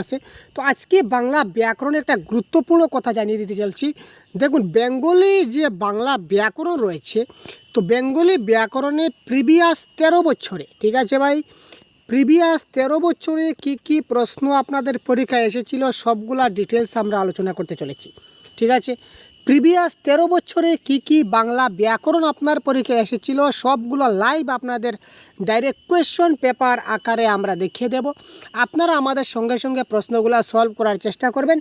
আছে। তো আজকে বাংলা ব্যাকরণের একটা গুরুত্বপূর্ণ কথা জানিয়ে দিতে চলছি। দেখুন, বেঙ্গলি যে বাংলা ব্যাকরণ রয়েছে, তো বেঙ্গলি ব্যাকরণে প্রিভিয়াস 13 বছরে, ঠিক আছে ভাই, প্রিভিয়াস 13 বছরে কি প্রশ্ন আপনাদের পরীক্ষায় এসেছিল সবগুলা ডিটেলস আমরা আলোচনা করতে চলেছি। ঠিক আছে, প্রিভিয়াস 13 বছরে কি বাংলা ব্যাকরণ আপনার পরীক্ষায় এসেছিল সবগুলো লাইভ আপনাদের ডাইরেক্ট কোয়েশ্চন পেপার আকারে আমরা দেখিয়ে দেব। আপনারা আমাদের সঙ্গে সঙ্গে প্রশ্নগুলো সলভ করার চেষ্টা করবেন।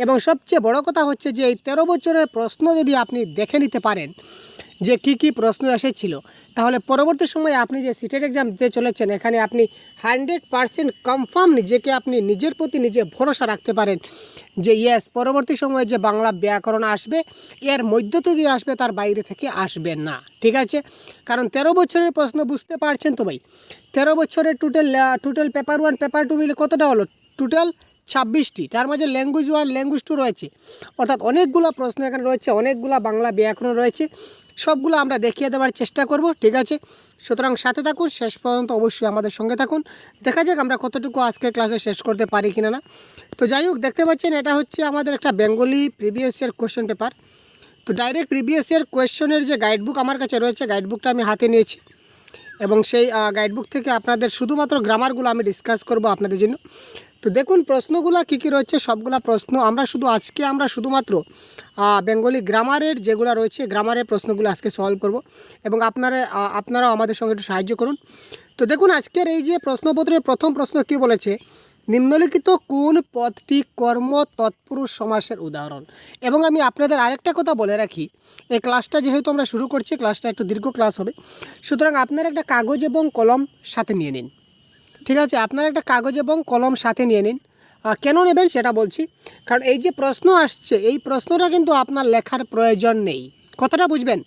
এবং সবচেয়ে বড় কথা হচ্ছে যে এই 13 বছরের প্রশ্ন যদি আপনি দেখে নিতে পারেন যে কি প্রশ্ন এসেছিল, তাহলে পরবর্তী সময়ে আপনি যে সিটেট এক্সাম দিতে চলেছেন এখানে আপনি 100% কনফার্ম নিজেকে আপনি নিজের প্রতি নিজে ভরসা রাখতে পারেন যে ইয়েস, পরবর্তী সময়ে যে বাংলা ব্যাকরণ আসবে এর মধ্য থেকে আসবে, তার বাইরে থেকে আসবে না। ঠিক আছে, কারণ 13 বছরের প্রশ্ন বুঝতে পারছেন তো ভাই। 13 বছরের টোটাল পেপার 1 পেপার 2 মিলে কতটা হলো? টোটাল 26টি। তার মাঝে ল্যাঙ্গুয়েজ 1 ল্যাঙ্গুয়েজ 2 রয়েছে, অর্থাৎ অনেকগুলো প্রশ্ন এখানে রয়েছে, অনেকগুলো বাংলা ব্যাকরণ রয়েছে, সবগুলো আমরা দেখিয়ে দেওয়ার চেষ্টা করব। ঠিক আছে, সুতরাং সাথে থাকুন, শেষ পর্যন্ত অবশ্যই আমাদের সঙ্গে থাকুন। দেখা যাক আমরা কতটুকু আজকের ক্লাসে শেষ করতে পারি কিনা না। তো যাই হোক, দেখতে পাচ্ছেন এটা হচ্ছে আমাদের একটা Bengali previous year question paper. তো ডাইরেক্ট প্রিভিয়াস ইয়ার কোয়েশ্চেনের যে গাইডবুক আমার কাছে রয়েছে, গাইডবুকটা আমি হাতে নিয়েছি এবং সেই গাইডবুক থেকে আপনাদের শুধুমাত্র গ্রামারগুলো আমি ডিসকাস করব আপনাদের জন্য। তো দেখুন প্রশ্নগুলো কী রয়েছে, সবগুলা প্রশ্ন আমরা শুধুমাত্র বেঙ্গলি গ্রামারের যেগুলো রয়েছে গ্রামারের প্রশ্নগুলো আজকে সলভ করব এবং আপনারাও আমাদের সঙ্গে একটু সাহায্য করুন। তো দেখুন আজকের এই যে প্রশ্নপত্রের প্রথম প্রশ্ন কী বলেছে, নিম্নলিখিত কোন পদটি কর্ম তৎপুরুষ সমাসের উদাহরণ। এবং আমি আপনাদের আরেকটা কথা বলে রাখি, এই ক্লাসটা যেহেতু আমরা শুরু করছি, ক্লাসটা একটু দীর্ঘ ক্লাস হবে, সুতরাং আপনারা একটা কাগজ এবং কলম সাথে নিয়ে নিন। ঠিক আছে, আপনারা একটা কাগজ এবং কলম সাথে নিয়ে নিন। কেন নেবেন সেটা বলছি, কারণ এই যে প্রশ্ন আসছে এই প্রশ্নটা কিন্তু আপনার লেখার প্রয়োজন নেই। কথাটা বুঝবেন,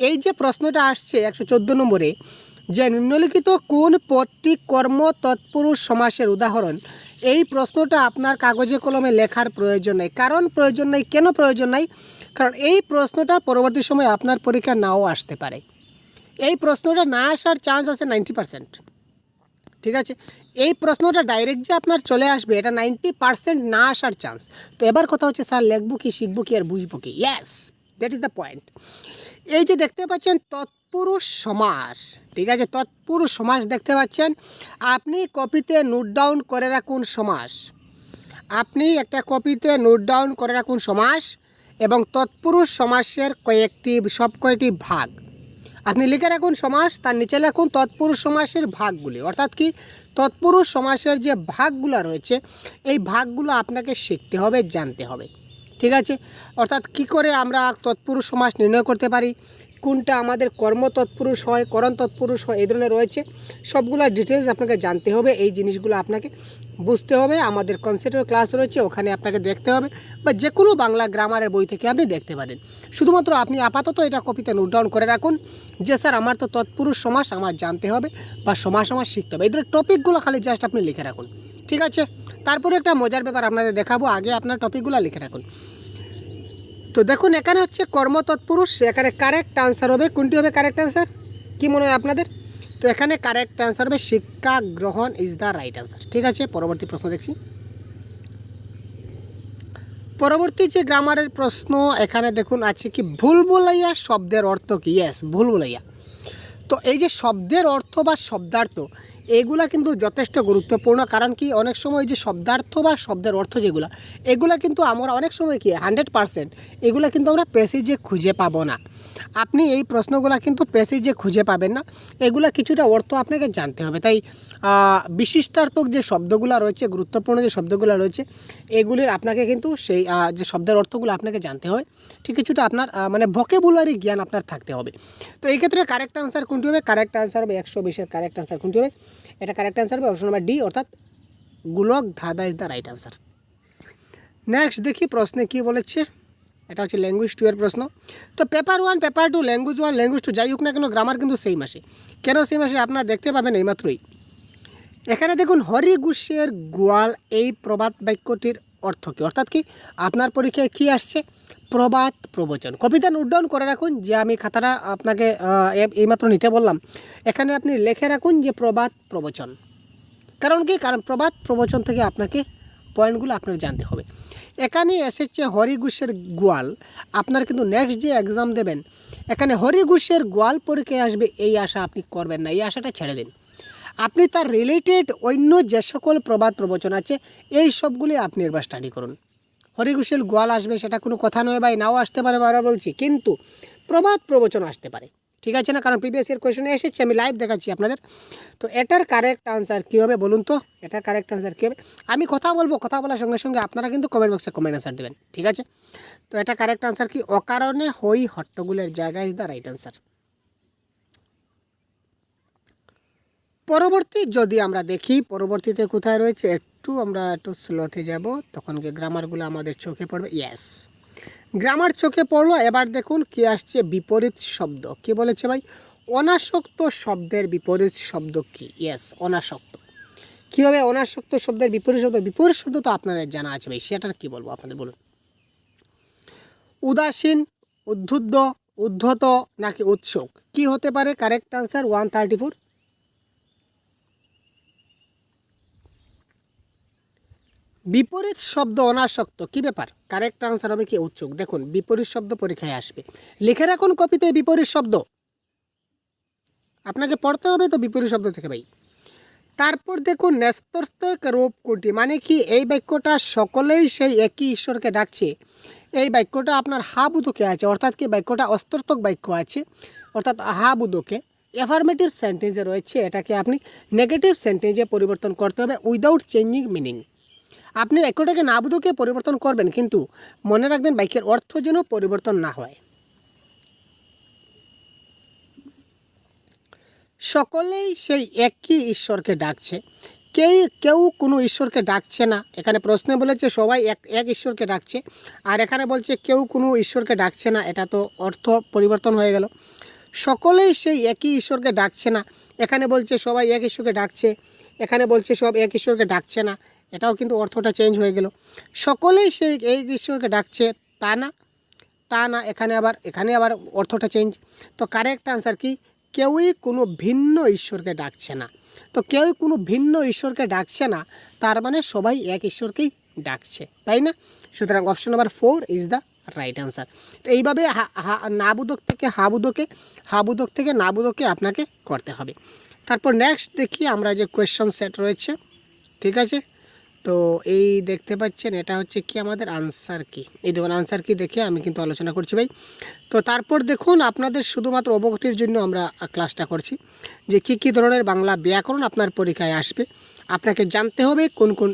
এই যে প্রশ্নটা আসছে 114 নম্বরে, যে নিম্নলিখিত কোন পদটি কর্ম তৎপুরুষ সমাসের উদাহরণ, এই প্রশ্নটা আপনার কাগজে কলমে লেখার প্রয়োজন নেই। কারণ প্রয়োজন নেই, কেন প্রয়োজন নেই? কারণ এই প্রশ্নটা পরবর্তী সময় আপনার পরীক্ষা নাও আসতে পারে। এই প্রশ্নটা না আসার চান্স আছে 90%। ঠিক আছে, এই প্রশ্নটা ডাইরেক্ট যে আপনার চলে আসবে এটা 90% না আসার চান্স। তো এবার কথা হচ্ছে স্যার লিখবো কি, শিখবো কি, আর বুঝবো কি? Yes, that is the point. এই যে দেখতে পাচ্ছেন তৎপুরুষ সমাস, ঠিক আছে, তৎপুরুষ সমাস দেখতে পাচ্ছেন। আপনি কপিতে নোট ডাউন করে রাখুন সমাস, আপনি একটা কপিতে নোট ডাউন করে রাখুন সমাস এবং তৎপুরুষ সমাসের কয়টি ভাগ আপনি লিখে রাখুন সমাস, তার নিচে লিখুন তৎপুরুষ সমাসের ভাগগুলি। অর্থাৎ কি, তৎপুরুষ সমাসের যে ভাগগুলো রয়েছে এই ভাগগুলো আপনাকে শিখতে হবে, জানতে হবে। ঠিক আছে, অর্থাৎ কি করে আমরা তৎপুরুষ সমাস নির্ণয় করতে পারি, কোনটা আমাদের কর্ম তৎপুরুষ হয়, করণ তৎপুরুষ হয়, এই ধরনের রয়েছে, সবগুলো ডিটেলস আপনাকে জানতে হবে। এই জিনিসগুলো আপনাকে বুঝতে হবে। আমাদের কনসেপ্টের ক্লাস রয়েছে, ওখানে আপনাকে দেখতে হবে, বা যে কোনো বাংলা গ্রামারের বই থেকে আপনি দেখতে পারেন। শুধুমাত্র আপনি আপাতত এটা কপিতে নোট ডাউন করে রাখুন যে স্যার আমার তো তৎপুরুষ সমাস আমার জানতে হবে বা সমাস আমার শিখতে হবে। এই ধরনের টপিকগুলো খালি জাস্ট আপনি লিখে রাখুন। ঠিক আছে, তারপরে একটা মজার ব্যাপার আপনাদের দেখাবো, আগে আপনার টপিকগুলো লিখে রাখুন। তো দেখুন এখানে হচ্ছে কর্ম তৎপুরুষ, এখানে কারেক্ট আনসার হবে, কোনটি হবে কারেক্ট আনসার, কী মনে হয় আপনাদের? তো এখানে কারেক্ট আনসার হবে শিক্ষা গ্রহণ ইজ দ্য রাইট আনসার। ঠিক আছে, পরবর্তী প্রশ্ন দেখছি। পরবর্তী যে গ্রামারের প্রশ্ন এখানে দেখুন আছে কি, ভুলভুলাইয়া শব্দের অর্থ কি? ইয়েস, ভুলভুলাইয়া। তো এই যে শব্দের অর্থ বা শব্দার্থ এগুলা কিন্তু যথেষ্ট গুরুত্বপূর্ণ। কারণ কি, অনেক সময় যে শব্দার্থ বা শব্দের অর্থ যেগুলো, এগুলা কিন্তু আমরা অনেক সময় কি 100% এগুলা কিন্তু আমরা প্যাসেজে খুঁজে পাবো না। আপনি এই প্রশ্নগুলো কিন্তু প্যাসেজে খুঁজে পাবেন না, এগুলা কিছুটা অর্থ আপনাকে জানতে হবে। তাই বিশিষ্টার্থক যে শব্দগুলো রয়েছে, গুরুত্বপূর্ণ যে শব্দগুলো রয়েছে, এগুলির আপনাকে কিন্তু সেই যে শব্দের অর্থগুলো আপনাকে জানতে হবে। ঠিক কিছুটা আপনার মানে ভোকাবুলারি জ্ঞান আপনার থাকতে হবে। তো এই ক্ষেত্রে কারেক্ট আনসার কোনটি হবে? কারেক্ট আনসার হবে 120-এর কারেক্ট আনসার কোনটি হবে? এটা কারেক্ট আনসার হবে অপশন নাম্বার ডি, অর্থাৎ গোলক ধাঁধা is the right answer. Next দেখি প্রশ্নে কি বলেছে। এটা হচ্ছে ল্যাঙ্গুয়েজ 2 এর প্রশ্ন। তো পেপার 1 পেপার 2 ল্যাঙ্গুয়েজ 1 ল্যাঙ্গুয়েজ 2 যাই হোক না কেন, গ্রামার কিন্তু সেই মাসে। কেন সেই মাসে আপনারা দেখতে পাবেন এইমাত্রই। এখানে দেখুন হরি ঘোষের গোয়াল, এই প্রবাদ বাক্যটির অর্থ কী? অর্থাৎ কি আপনার পরীক্ষায় কী আসছে? প্রবাদ প্রবচন। কবিতা নোট ডাউন করে রাখুন, যে আমি খাতাটা আপনাকে এইমাত্র নিতে বললাম, এখানে আপনি লিখে রাখুন যে প্রবাদ প্রবচন। কারণ কি, কারণ প্রবাদ প্রবচন থেকে আপনাকে পয়েন্টগুলো আপনার জানতে হবে। এখানে এসেছে হরিঘোষের গোয়াল, আপনার কিন্তু নেক্সট যে এক্সাম দেবেন এখানে হরিঘোষের গোয়াল পরীক্ষায় আসবে এই আশা আপনি করবেন না, এই আশাটা ছেড়ে দিন। আপনি তার রিলেটেড অন্য যে সকল প্রবাদ প্রবচন আছে এই সবগুলি আপনি একবার স্টাডি করুন। হরিঘোষের গোয়াল আসবে সেটা কোনো কথা নয় ভাই, নাও আসতে পারে বারবার বলছি, কিন্তু প্রবাদ প্রবচন আসতে পারে, ঠিক আছে না? কারণ প্রিভিয়াস ইয়ার কোয়েশনে এসেছে, আমি লাইভ দেখাচ্ছি আপনাদের। তো এটার কারেক্ট আনসার কী হবে বলুন তো? এটার কারেক্ট আনসার কী হবে? আমি কথা বলবো, কথা বলার সঙ্গে সঙ্গে আপনারা কিন্তু কমেন্ট বক্সে কমেন্ট আনসার দেবেন, ঠিক আছে? তো এটা কারেক্ট আনসার কি? অকারণে হই হট্টগোলের জায়গায় ইজ দ্য রাইট আনসার। পরবর্তী যদি আমরা দেখি পরবর্তীতে কোথায় রয়েছে, আমরা একটু স্লোতে যাব, তখন কি গ্রামারগুলো আমাদের চোখে পড়বে। ইয়েস, গ্রামার চোখে পড়লো। এবার দেখুন কি আসছে, বিপরীত শব্দ। কি বলেছে ভাই? অনাসক্ত শব্দের বিপরীত শব্দ কি? ইয়েস, অনাসক্ত। কী হবে অনাসক্ত শব্দের বিপরীত শব্দ? বিপরীত শব্দ তো আপনাদের জানা আছে ভাই, সেটার কি বলবো আপনাদের, বলুন। উদাসীন, উদ্ধুদ্ধ, উদ্ধত নাকি উৎসুক? কি হতে পারে? Correct answer 134। বিপরীত শব্দ অনাসক্ত, কি ব্যাপার? কারেক্ট আনসার হবে কি? উৎসুক। দেখুন বিপরীত শব্দ পরীক্ষায় আসবে, লিখে রাখুন কপিতে বিপরীত শব্দ, আপনাকে পড়তে হবে তো বিপরীত শব্দ থেকে ভাই। তারপর দেখুন ন্যস্তস্থক রূপ কোটি, মানে কি? এই বাক্যটা সকলেই সেই একই ঈশ্বরকে ডাকছে, এই বাক্যটা আপনার হা বুদকে আছে, অর্থাৎ কি বাক্যটা অস্তর্থক বাক্য আছে, অর্থাৎ হা বুদকে অ্যাফার্মেটিভ সেন্টেন্সে রয়েছে, এটাকে আপনি নেগেটিভ সেন্টেন্সে পরিবর্তন করতে হবে উইদাউট চেঞ্জিং মিনিং। আপনি বাক্যটাকে না বুদকে পরিবর্তন করবেন, কিন্তু মনে রাখবেন বাক্যের অর্থ যেন পরিবর্তন না হয়। সকলেই সেই একই ঈশ্বরকে ডাকছে, কেউ কোনো ঈশ্বরকে ডাকছে না। এখানে প্রশ্নে বলেছে সবাই এক ঈশ্বরকে ডাকছে, আর এখানে বলছে কেউ কোনো ঈশ্বরকে ডাকছে না, এটা তো অর্থ পরিবর্তন হয়ে গেল। সকলেই সেই একই ঈশ্বরকে ডাকছে না, এখানে বলছে সবাই এক ঈশ্বরকে ডাকছে, এখানে বলছে সব এক ঈশ্বরকে ডাকছে না, এটাও কিন্তু অর্থটা চেঞ্জ হয়ে গেল। সকলেই সেই এক ঈশ্বরকে ডাকছে তা না, এখানে আবার অর্থটা চেঞ্জ। তো কারেক্ট আনসার কি? কেউই কোনো ভিন্ন ঈশ্বরকে ডাকছে না। তো কেউ কোনো ভিন্ন ঈশ্বরকে ডাকছে না, তার মানে সবাই এক ঈশ্বরকেই ডাকছে, তাই না? সুতরাং option number 4 is the right answer. তো এইভাবে নাবুদক থেকে হাবুদক থেকে নাবুদকে আপনাকে করতে হবে। তারপর নেক্সট দেখি আমরা যে কোয়েশ্চন সেট রয়েছে, ঠিক আছে? তো এই দেখতে পাচ্ছেন এটা হচ্ছে কি আমাদের আনসার কি, এই দেখুন আনসার কি দেখে আমি কিন্তু আলোচনা করছি ভাই। তো তারপর দেখুন আপনাদের শুধুমাত্র অবগতির জন্য আমরা ক্লাসটা করছি যে কী ধরনের বাংলা ব্যাকরণ আপনার পরীক্ষায় আসবে, আপনাকে জানতে হবে কোন কোন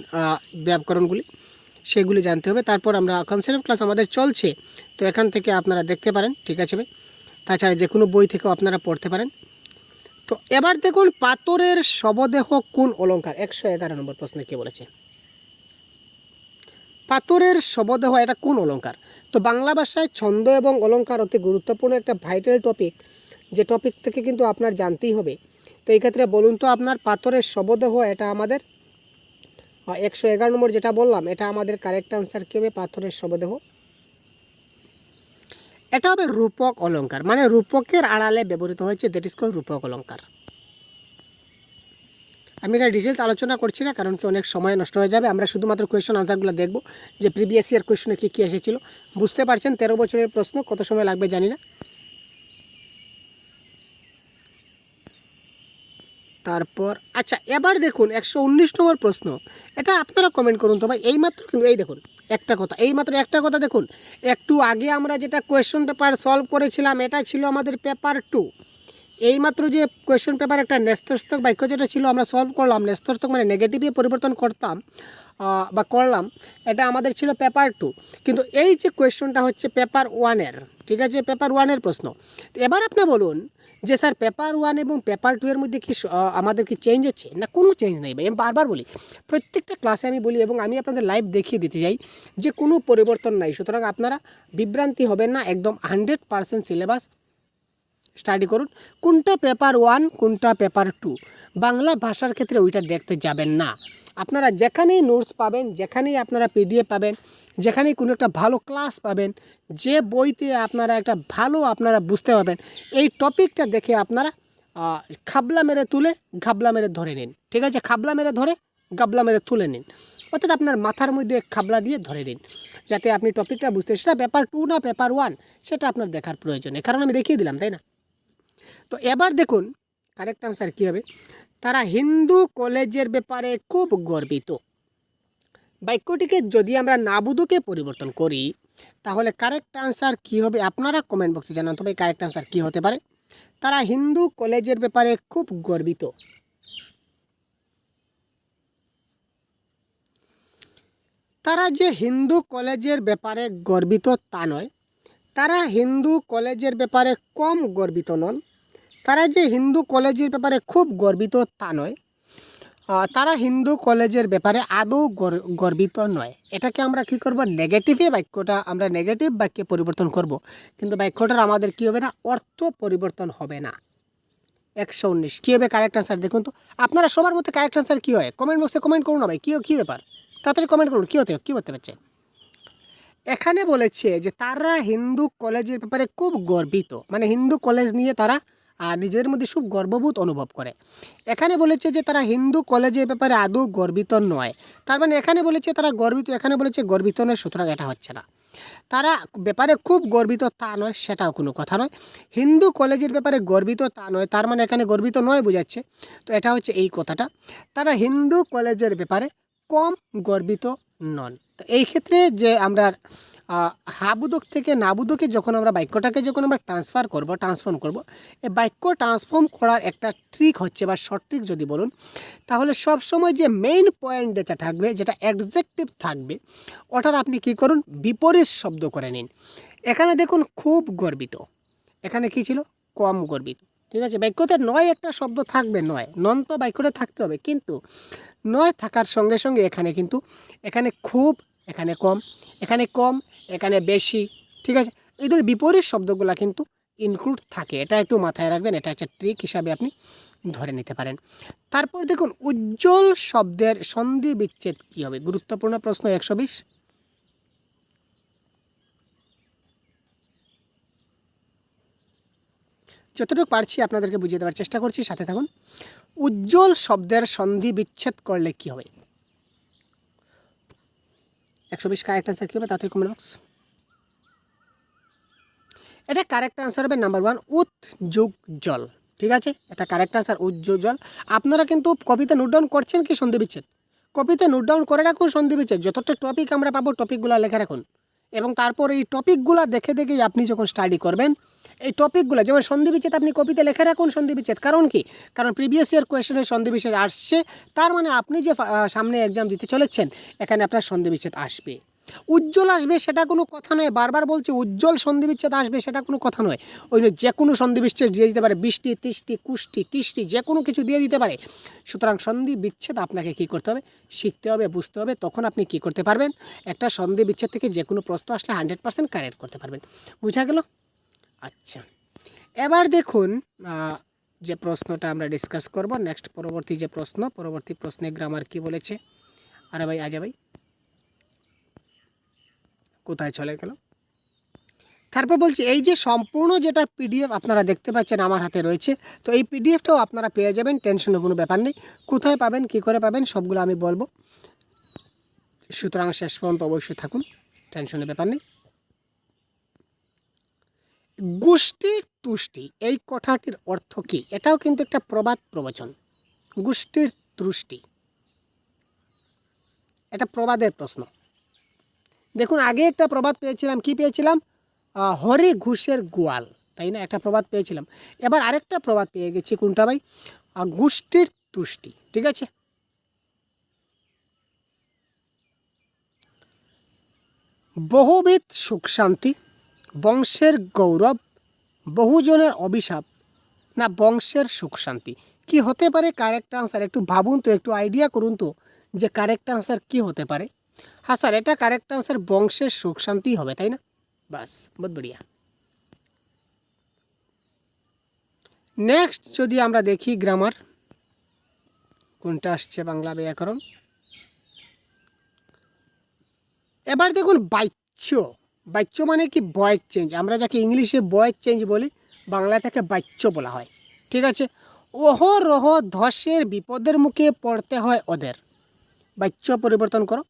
ব্যাকরণগুলি, সেগুলি জানতে হবে। তারপর আমরা কনসেপ্ট ক্লাস আমাদের চলছে, তো এখান থেকে আপনারা দেখতে পারেন, ঠিক আছে ভাই? তাছাড়া যে কোনো বই থেকেও আপনারা পড়তে পারেন। তো এবার দেখুন পাথরের শবদেহ কোন অলঙ্কার? 111 নম্বর প্রশ্নে কী বলেছে? পাথরের শবদেহ এটা কোন অলঙ্কার? তো বাংলা ভাষায় ছন্দ এবং অলঙ্কার অতি গুরুত্বপূর্ণ একটা ভাইটাল টপিক, যে টপিক থেকে কিন্তু আপনার জানতেই হবে। তো এই ক্ষেত্রে বলুন তো আপনার পাথরের শবদেহ এটা আমাদের 111 নম্বর যেটা বললাম, এটা আমাদের কারেক্ট আনসার কী হবে? পাথরের শবদেহ এটা হবে রূপক অলঙ্কার, মানে রূপকের আড়ালে ব্যবহৃত হয়েছে, দ্যাট ইজ কল্ড রূপক অলঙ্কার। আমি এটা ডিটেলস আলোচনা করছি না, কারণ কি অনেক সময় নষ্ট হয়ে যাবে। আমরা শুধুমাত্র কোয়েশ্চন আনসারগুলো দেখব যে প্রিভিয়াস ইয়ার কোয়েশ্চনে কী কী এসেছিলো। বুঝতে পারছেন 13 বছরের প্রশ্ন, কত সময় লাগবে জানি না। তারপর আচ্ছা এবার দেখুন 119 নম্বর প্রশ্ন, এটা আপনারা কমেন্ট করুন তো ভাই। এইমাত্র কিন্তু এই দেখুন এইমাত্র একটা কথা দেখুন, একটু আগে আমরা যেটা কোয়েশ্চন পেপার সলভ করেছিলাম এটা ছিল আমাদের পেপার 2। এইমাত্র যে কোয়েশ্চন পেপার একটা ন্যস্তস্থক বাক্য যেটা ছিল আমরা সলভ করলাম, ন্যস্তস্থক মানে নেগেটিভে পরিবর্তন করতাম বা করলাম, এটা আমাদের ছিল পেপার 2। কিন্তু এই যে কোয়েশ্চনটা হচ্ছে পেপার 1-এর, ঠিক আছে? পেপার 1-এর প্রশ্ন। এবার আপনি বলুন যে স্যার পেপার 1 এবং পেপার 2 এর মধ্যে কি আমাদের কি চেঞ্জ আছে? না, কোনো চেঞ্জ নেই ভাই। আমি বারবার বলি, প্রত্যেকটা ক্লাসে আমি বলি এবং আমি আপনাদের লাইভ দেখিয়ে দিতে চাই যে কোনো পরিবর্তন নাই। সুতরাং আপনারা বিভ্রান্তি হবেন না, একদম 100% সিলেবাস স্টাডি করুন। কোনটা পেপার 1 কোনটা পেপার 2 বাংলা ভাষার ক্ষেত্রে ওইটা দেখতে যাবেন না। আপনারা যেখানেই নোটস পাবেন, যেখানেই আপনারা পিডিএফ পাবেন, যেখানেই কোনো একটা ভালো ক্লাস পাবেন, যে বইতে আপনারা একটা ভালো আপনারা বুঝতে পারবেন, এই টপিকটা দেখে আপনারা খাবলা মেরে তুলে ঘাবলা মেরে ধরে নিন, ঠিক আছে? খাবলা মেরে ধরে গাবলা মেরে তুলে নিন। অর্থাৎ আপনার মাথার মধ্যে খাবলা দিয়ে ধরে নিন, যাতে আপনি টপিকটা বুঝতে, সেটা পেপার 2 না পেপার 1 সেটা আপনার দেখার প্রয়োজন নেই, কারণ আমি দেখিয়ে দিলাম, তাই না? তো এবার দেখুন কারেক্ট আনসার কী হবে। তারা হিন্দু কলেজের ব্যাপারে খুব গর্বিত। বাক্যটিকে যদি আমরা নাবুদুকে পরিবর্তন করি তাহলে কারেক্ট আনসার কী হবে আপনারা কমেন্ট বক্সে জানান তো ভাই কারেক্ট আনসার কী হতে পারে। তারা হিন্দু কলেজের ব্যাপারে খুব গর্বিত। তারা যে হিন্দু কলেজের ব্যাপারে গর্বিত তা নয়, তারা হিন্দু কলেজের ব্যাপারে কম গর্বিত নন। তারা যে হিন্দু কলেজের ব্যাপারে খুব গর্বিত তা নয়, তারা হিন্দু কলেজের ব্যাপারে আদৌ গর্বিত নয়। এটাকে আমরা কি করব, নেগেটিভে বাক্যটা আমরা নেগেটিভ বাক্যে পরিবর্তন করব, কিন্তু বাক্যটার আমাদের কী হবে না, অর্থ পরিবর্তন হবে না। 119 কী হবে কারেক্ট আনসার দেখুন তো। আপনারা সবার মধ্যে কারেক্ট আনসার কী হয় কমেন্ট বক্সে কমেন্ট করুন না ভাই, কী ব্যাপার, তাড়াতাড়ি কমেন্ট করুন, কী করতে পারছে। এখানে বলেছে যে তারা হিন্দু কলেজের ব্যাপারে খুব গর্বিত, মানে হিন্দু কলেজ নিয়ে তারা নিজের মধ্যে খুব গর্ববোধ অনুভব করে। এখানে বলেছে যে তারা হিন্দু কলেজের ব্যাপারে আদৌ গর্বিত নয়, তার মানে এখানে বলেছে তারা গর্বিত, এখানে বলেছে গর্বিত নয়, সুতরাং এটা হচ্ছে না। তারা ব্যাপারে খুব গর্বিত তা নয়, সেটাও কোনো কথা নয়। হিন্দু কলেজের ব্যাপারে গর্বিত তা নয়, তার মানে এখানে গর্বিত নয় বোঝাচ্ছে, তো এটা হচ্ছে এই কথাটা। তারা হিন্দু কলেজের ব্যাপারে কম গর্বিত নন। তো এই ক্ষেত্রে যে আমরা হাবুদক থেকে নাবুদকে যখন আমরা বাক্যটাকে যখন আমরা ট্রান্সফর্ম করব, এই বাক্য ট্রান্সফর্ম করার একটা ট্রিক হচ্ছে বা শর্ট ট্রিক যদি বলুন, তাহলে সব সময় যে মেইন পয়েন্ট যেটা থাকবে, যেটা অ্যাডজেক্টিভ থাকবে, ওটার আপনি কি করুন, বিপরীত শব্দ করে নিন। এখানে দেখুন খুব গর্বিত, এখানে কি ছিল, কম গর্বিত। ঠিক আছে, বাক্যতে নয় একটা শব্দ থাকবে, নন তো বাক্যটা থাকতে হবে, কিন্তু নয় থাকার সঙ্গে সঙ্গে এখানে খুব, এখানে কম, এখানে কম, এখানে বেশি। ঠিক আছে, এই ধরনের বিপরীত শব্দগুলো কিন্তু ইনক্লুড থাকে, এটা একটু মাথায় রাখবেন, এটা একটা ট্রিক হিসাবে আপনি ধরে নিতে পারেন। তারপর দেখুন উজ্জ্বল শব্দের সন্ধি বিচ্ছেদ কী হবে, গুরুত্বপূর্ণ প্রশ্ন 120। যতটুকু পারছি আপনাদেরকে বুঝিয়ে দেওয়ার চেষ্টা করছি, সাথে থাকুন। উজ্জ্বল শব্দের সন্ধি বিচ্ছেদ করলে কি হবে, 120 কারেক্ট আনসার কী হবে তাড়াতাড়ি কমেন্ট বক্স। এটা কারেক্ট আনসার হবে নাম্বার 1 উজ্জ্বল। ঠিক আছে, এটা কারেক্ট আনসার উজ্জ্বল। আপনারা কিন্তু কপিতে নোট ডাউন করছেন কি সন্ধি বিচ্ছেদ, কপিতে নোট ডাউন করে রাখুন সন্ধি বিচ্ছেদ, যতটা টপিক আমরা পাবো টপিকগুলো লেখা রাখুন, এবং তারপর এই টপিকগুলো দেখে দেখেই আপনি যখন স্টাডি করবেন এই টপিকগুলো, যেমন সন্ধি বিচ্ছেদ আপনি কপিতে লেখা রাখুন সন্ধি বিচ্ছেদ, কারণ কি, কারণ প্রিভিয়াস ইয়ার কোয়েশনের সন্ধি বিচ্ছেদ আসছে, তার মানে আপনি যে সামনে এক্সাম দিতে চলেছেন এখানে আপনার সন্ধি বিচ্ছেদ আসবে। উজ্জ্বল আসবে সেটা কোনো কথা নয়, বারবার বলছি উজ্জ্বল সন্ধি বিচ্ছেদ আসবে সেটা কোনো কথা নয়, ওই যে কোনো সন্ধি বিচ্ছেদ দিয়ে দিতে পারে, বৃষ্টি, তৃষ্টি, কুষ্টি, কৃষ্টি, যে কোনো কিছু দিয়ে দিতে পারে। সুতরাং সন্ধি বিচ্ছেদ আপনাকে কী করতে হবে, শিখতে হবে, বুঝতে হবে, তখন আপনি কী করতে পারবেন, একটা সন্ধি বিচ্ছেদ থেকে যে কোনো প্রশ্ন আসলে 100% কারেক্ট করতে পারবেন। বুঝা গেল? আচ্ছা, এবার দেখুন যে প্রশ্নটা আমরা ডিসকাস করব নেক্সট, পরবর্তী প্রশ্নে গ্রামার কি বলেছে। আরে ভাই আজা ভাই কোথায় চলে গেল। তারপর বলছি এই যে সম্পূর্ণ যেটা পিডিএফ আপনারা দেখতে পাচ্ছেন আমার হাতে রয়েছে, তো এই পিডিএফটাও আপনারা পেয়ে যাবেন, টেনশনের কোনো ব্যাপার নেই। কোথায় পাবেন, কী করে পাবেন, সবগুলো আমি বলবো, সুতরাং শেষ পর্যন্ত অবশ্যই থাকুন, টেনশনের ব্যাপার নেই। গোষ্ঠীর তুষ্টি এই কথাটির অর্থ কী, এটাও কিন্তু একটা প্রবাদ প্রবচন। গোষ্ঠীর তুষ্টি এটা প্রবাদের প্রশ্ন। দেখুন আগে একটা প্রবাদ পেয়েছিলাম, কি পেয়েছিলাম, হরি ঘুষের গোয়াল, তাই না, একটা প্রবাদ পেয়েছিলাম। এবার আরেকটা প্রবাদ পেয়ে গেছি, কোনটা ভাই, গোষ্ঠীর তুষ্টি। ঠিক আছে, বহুবিধ সুখ শান্তি, বংশের গৌরব, বহুজনের অভিশাপ, না বংশের সুখ শান্তি, কি হতে পারে কারেক্ট আনসার, একটু ভাবুন তো, একটু আইডিয়া করুন তো যে কারেক্ট আনসার কি হতে পারে। হ্যাঁ স্যার, এটা কারেক্ট আনসার বংশের সুখ শান্তি হবে, তাই না, বাস বহুত বড়িয়া। নেক্সট যদি আমরা দেখি গ্রামার কোনটা আসছে, বাংলা ব্যাকরণ। এবার দেখুন বাচ্য মানে কি, ভয়েস চেঞ্জ, আমরা যাকে ইংলিশে ভয়েস চেঞ্জ বলি, বাংলা থেকে বাচ্য বলা হয়। ঠিক আছে, অহরহ ধসের বিপদের মুখে পড়তে হয় ওদের, বাচ্য পরিবর্তন করো।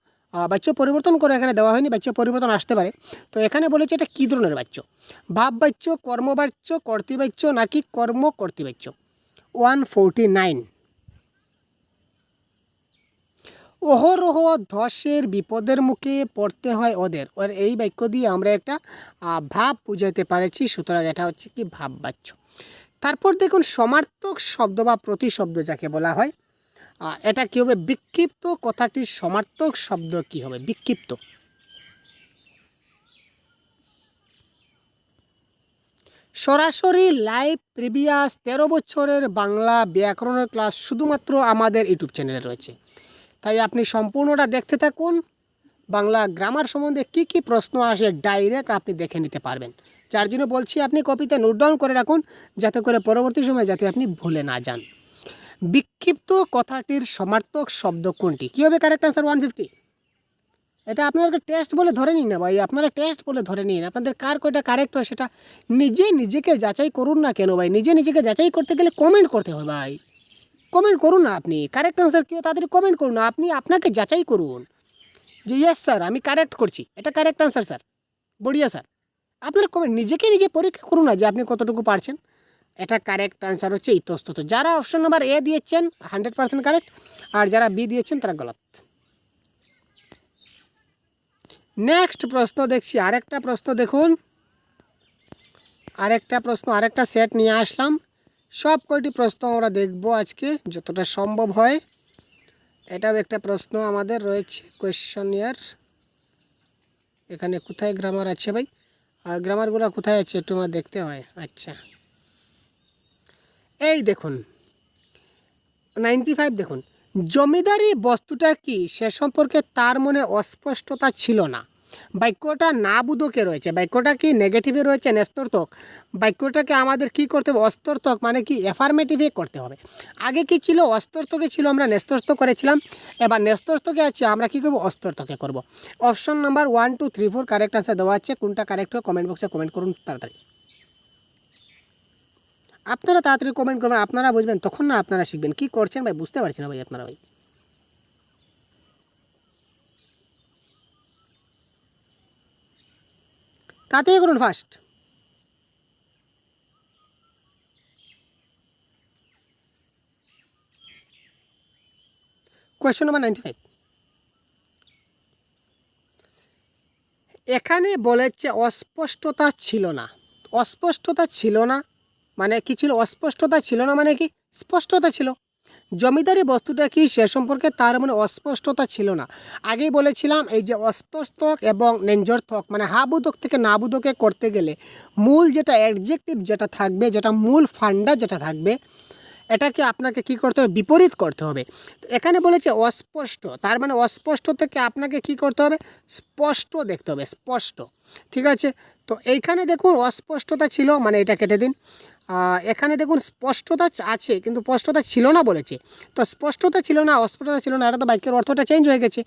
বাচ্য পরিবর্তন করো এখানে দেওয়া হয়নি, বাচ্য পরিবর্তন আসতে পারে। তো এখানে বলেছে এটা কী ধরনের বাচ্য, ভাব বাচ্য, কর্মবাচ্য, কর্তৃবাচ্য নাকি কর্ম কর্তৃবাচ্য। 149। অহরহ ধসের বিপদের মুখে পড়তে হয় ওদের। আর এই বাক্য দিয়ে আমরা একটা ভাব বুঝাতে পারছি, সুতরাং এটা হচ্ছে কি ভাব বাচ্য। তারপর দেখুন সমার্থক শব্দ বা প্রতিশব্দ যাকে বলা হয়, এটা কী হবে, বিক্ষিপ্ত কথাটির সমার্থক শব্দ কি হবে, বিক্ষিপ্ত। সরাসরি লাইভ প্রিভিয়াস 13 বছরের বাংলা ব্যাকরণের ক্লাস শুধুমাত্র আমাদের ইউটিউব চ্যানেলে রয়েছে, তাই আপনি সম্পূর্ণটা দেখতে থাকুন। বাংলা গ্রামার সম্বন্ধে কী কী প্রশ্ন আসে ডাইরেক্ট আপনি দেখে নিতে পারবেন। যার জন্য বলছি আপনি কপিতে নোট ডাউন করে রাখুন, যাতে করে পরবর্তী সময় যাতে আপনি ভুলে না যান। বিক্ষিপ্ত কথাটির সমার্থক শব্দ কোনটি? কী হবে কারেক্ট আনসার 150। এটা আপনাদেরকে টেস্ট বলে ধরে নিন না ভাই, আপনারা টেস্ট বলে ধরে নিন। আপনাদের কার কয়টা কারেক্ট হয় সেটা নিজেকে যাচাই করুন না কেন ভাই? নিজেকে যাচাই করতে গেলে কমেন্ট করতে হয় ভাই, কমেন্ট করুন না। আপনি কারেক্ট আনসার কেউ তাদের কমেন্ট করুন না, আপনি আপনাকে যাচাই করুন যে ইয়েস স্যার আমি কারেক্ট করছি, এটা কারেক্ট আনসার স্যার, বড়িয়া স্যার। আপনার কমেন্ট নিজে পরীক্ষা করুন না যে আপনি কতটুকু পারছেন। এটা কারেক্ট আনসার হচ্ছে ইতস্তত। যারা অপশন নাম্বার এ দিয়েছেন 100% কারেক্ট, আর যারা বি দিয়েছেন তারা গলত। নেক্সট প্রশ্ন দেখছি, আরেকটা প্রশ্ন দেখুন, আরেকটা সেট নিয়ে আসলাম। সব কয়টি প্রশ্ন আমরা দেখব আজকে যতটা সম্ভব হয়। এটাও একটা প্রশ্ন আমাদের রয়েছে কোয়েশ্চেনিয়ার। এখানে কোথায় গ্রামার আছে ভাই? আর গ্রামারগুলো কোথায় আছে একটু আমার দেখতে হয়। আচ্ছা এই দেখুন 95 দেখুন, জমিদারি বস্তুটা কি সে সম্পর্কে তার মনে অস্পষ্টতা ছিল না। বাক্যটা না বুধকে রয়েছে, বাক্যটা কি নেগেটিভে রয়েছে নেস্তর্থক, বাক্যটাকে আমাদের কি করতে হবে, অস্তর্থক মানে কি অ্যাফার্মেটিভে করতে হবে। আগে কি ছিল, অস্তর্থকে ছিল, আমরা নেস্তর্থ করেছিলাম, এবার নেস্তর্থকে আছে আমরা কি করব, অস্তর্থকে করব। অপশন নাম্বার 1 2 3 4 কারেক্ট আনসার দেওয়া আছে, কোনটা কারেক্ট হয় কমেন্ট বক্সে কমেন্ট করুন তাড়াতাড়ি। আপনারা তাড়াতাড়ি কমেন্ট করবেন, আপনারা বুঝবেন তখন না আপনারা শিখবেন। কি করছেন ভাই বুঝতে পারছেন না ভাই আপনারা ভাই। তাড়াতাড়ি করুন ফার্স্ট। কোয়েশ্চন নাম্বার 95, এখানে বলেছে অস্পষ্টতা ছিল না। অস্পষ্টতা ছিল না মানে কি ছিল, অস্পষ্টতা ছিল না মানে কি স্পষ্টতা ছিল। জমিদারি বস্তুটা কি সে সম্পর্কে তার মানে অস্পষ্টতা ছিল না। আগেই বলেছিলাম এই যে অস্পষ্টক এবং নেঞ্জর্থক মানে হাবুদক থেকে নাবুদকে করতে গেলে মূল যেটা অ্যাডজেক্টিভ যেটা থাকবে, যেটা মূল ফান্ডা যেটা থাকবে, এটাকে আপনাকে কি করতে হবে, বিপরীত করতে হবে। তো এখানে বলেছে অস্পষ্ট, তার মানে অস্পষ্ট থেকে আপনাকে কি করতে হবে, স্পষ্ট দেখতে হবে, স্পষ্ট। ঠিক আছে, তো এইখানে দেখুন অস্পষ্টতা ছিল মানে এটা কেটে দিন। এখানে দেখুন স্পষ্টতা আছে কিন্তু স্পষ্টতা ছিল না বলেছে, তো স্পষ্টতা ছিল না অস্পষ্টতা ছিল না, এটা তো বাক্যের অর্থটা চেঞ্জ হয়ে গেছে।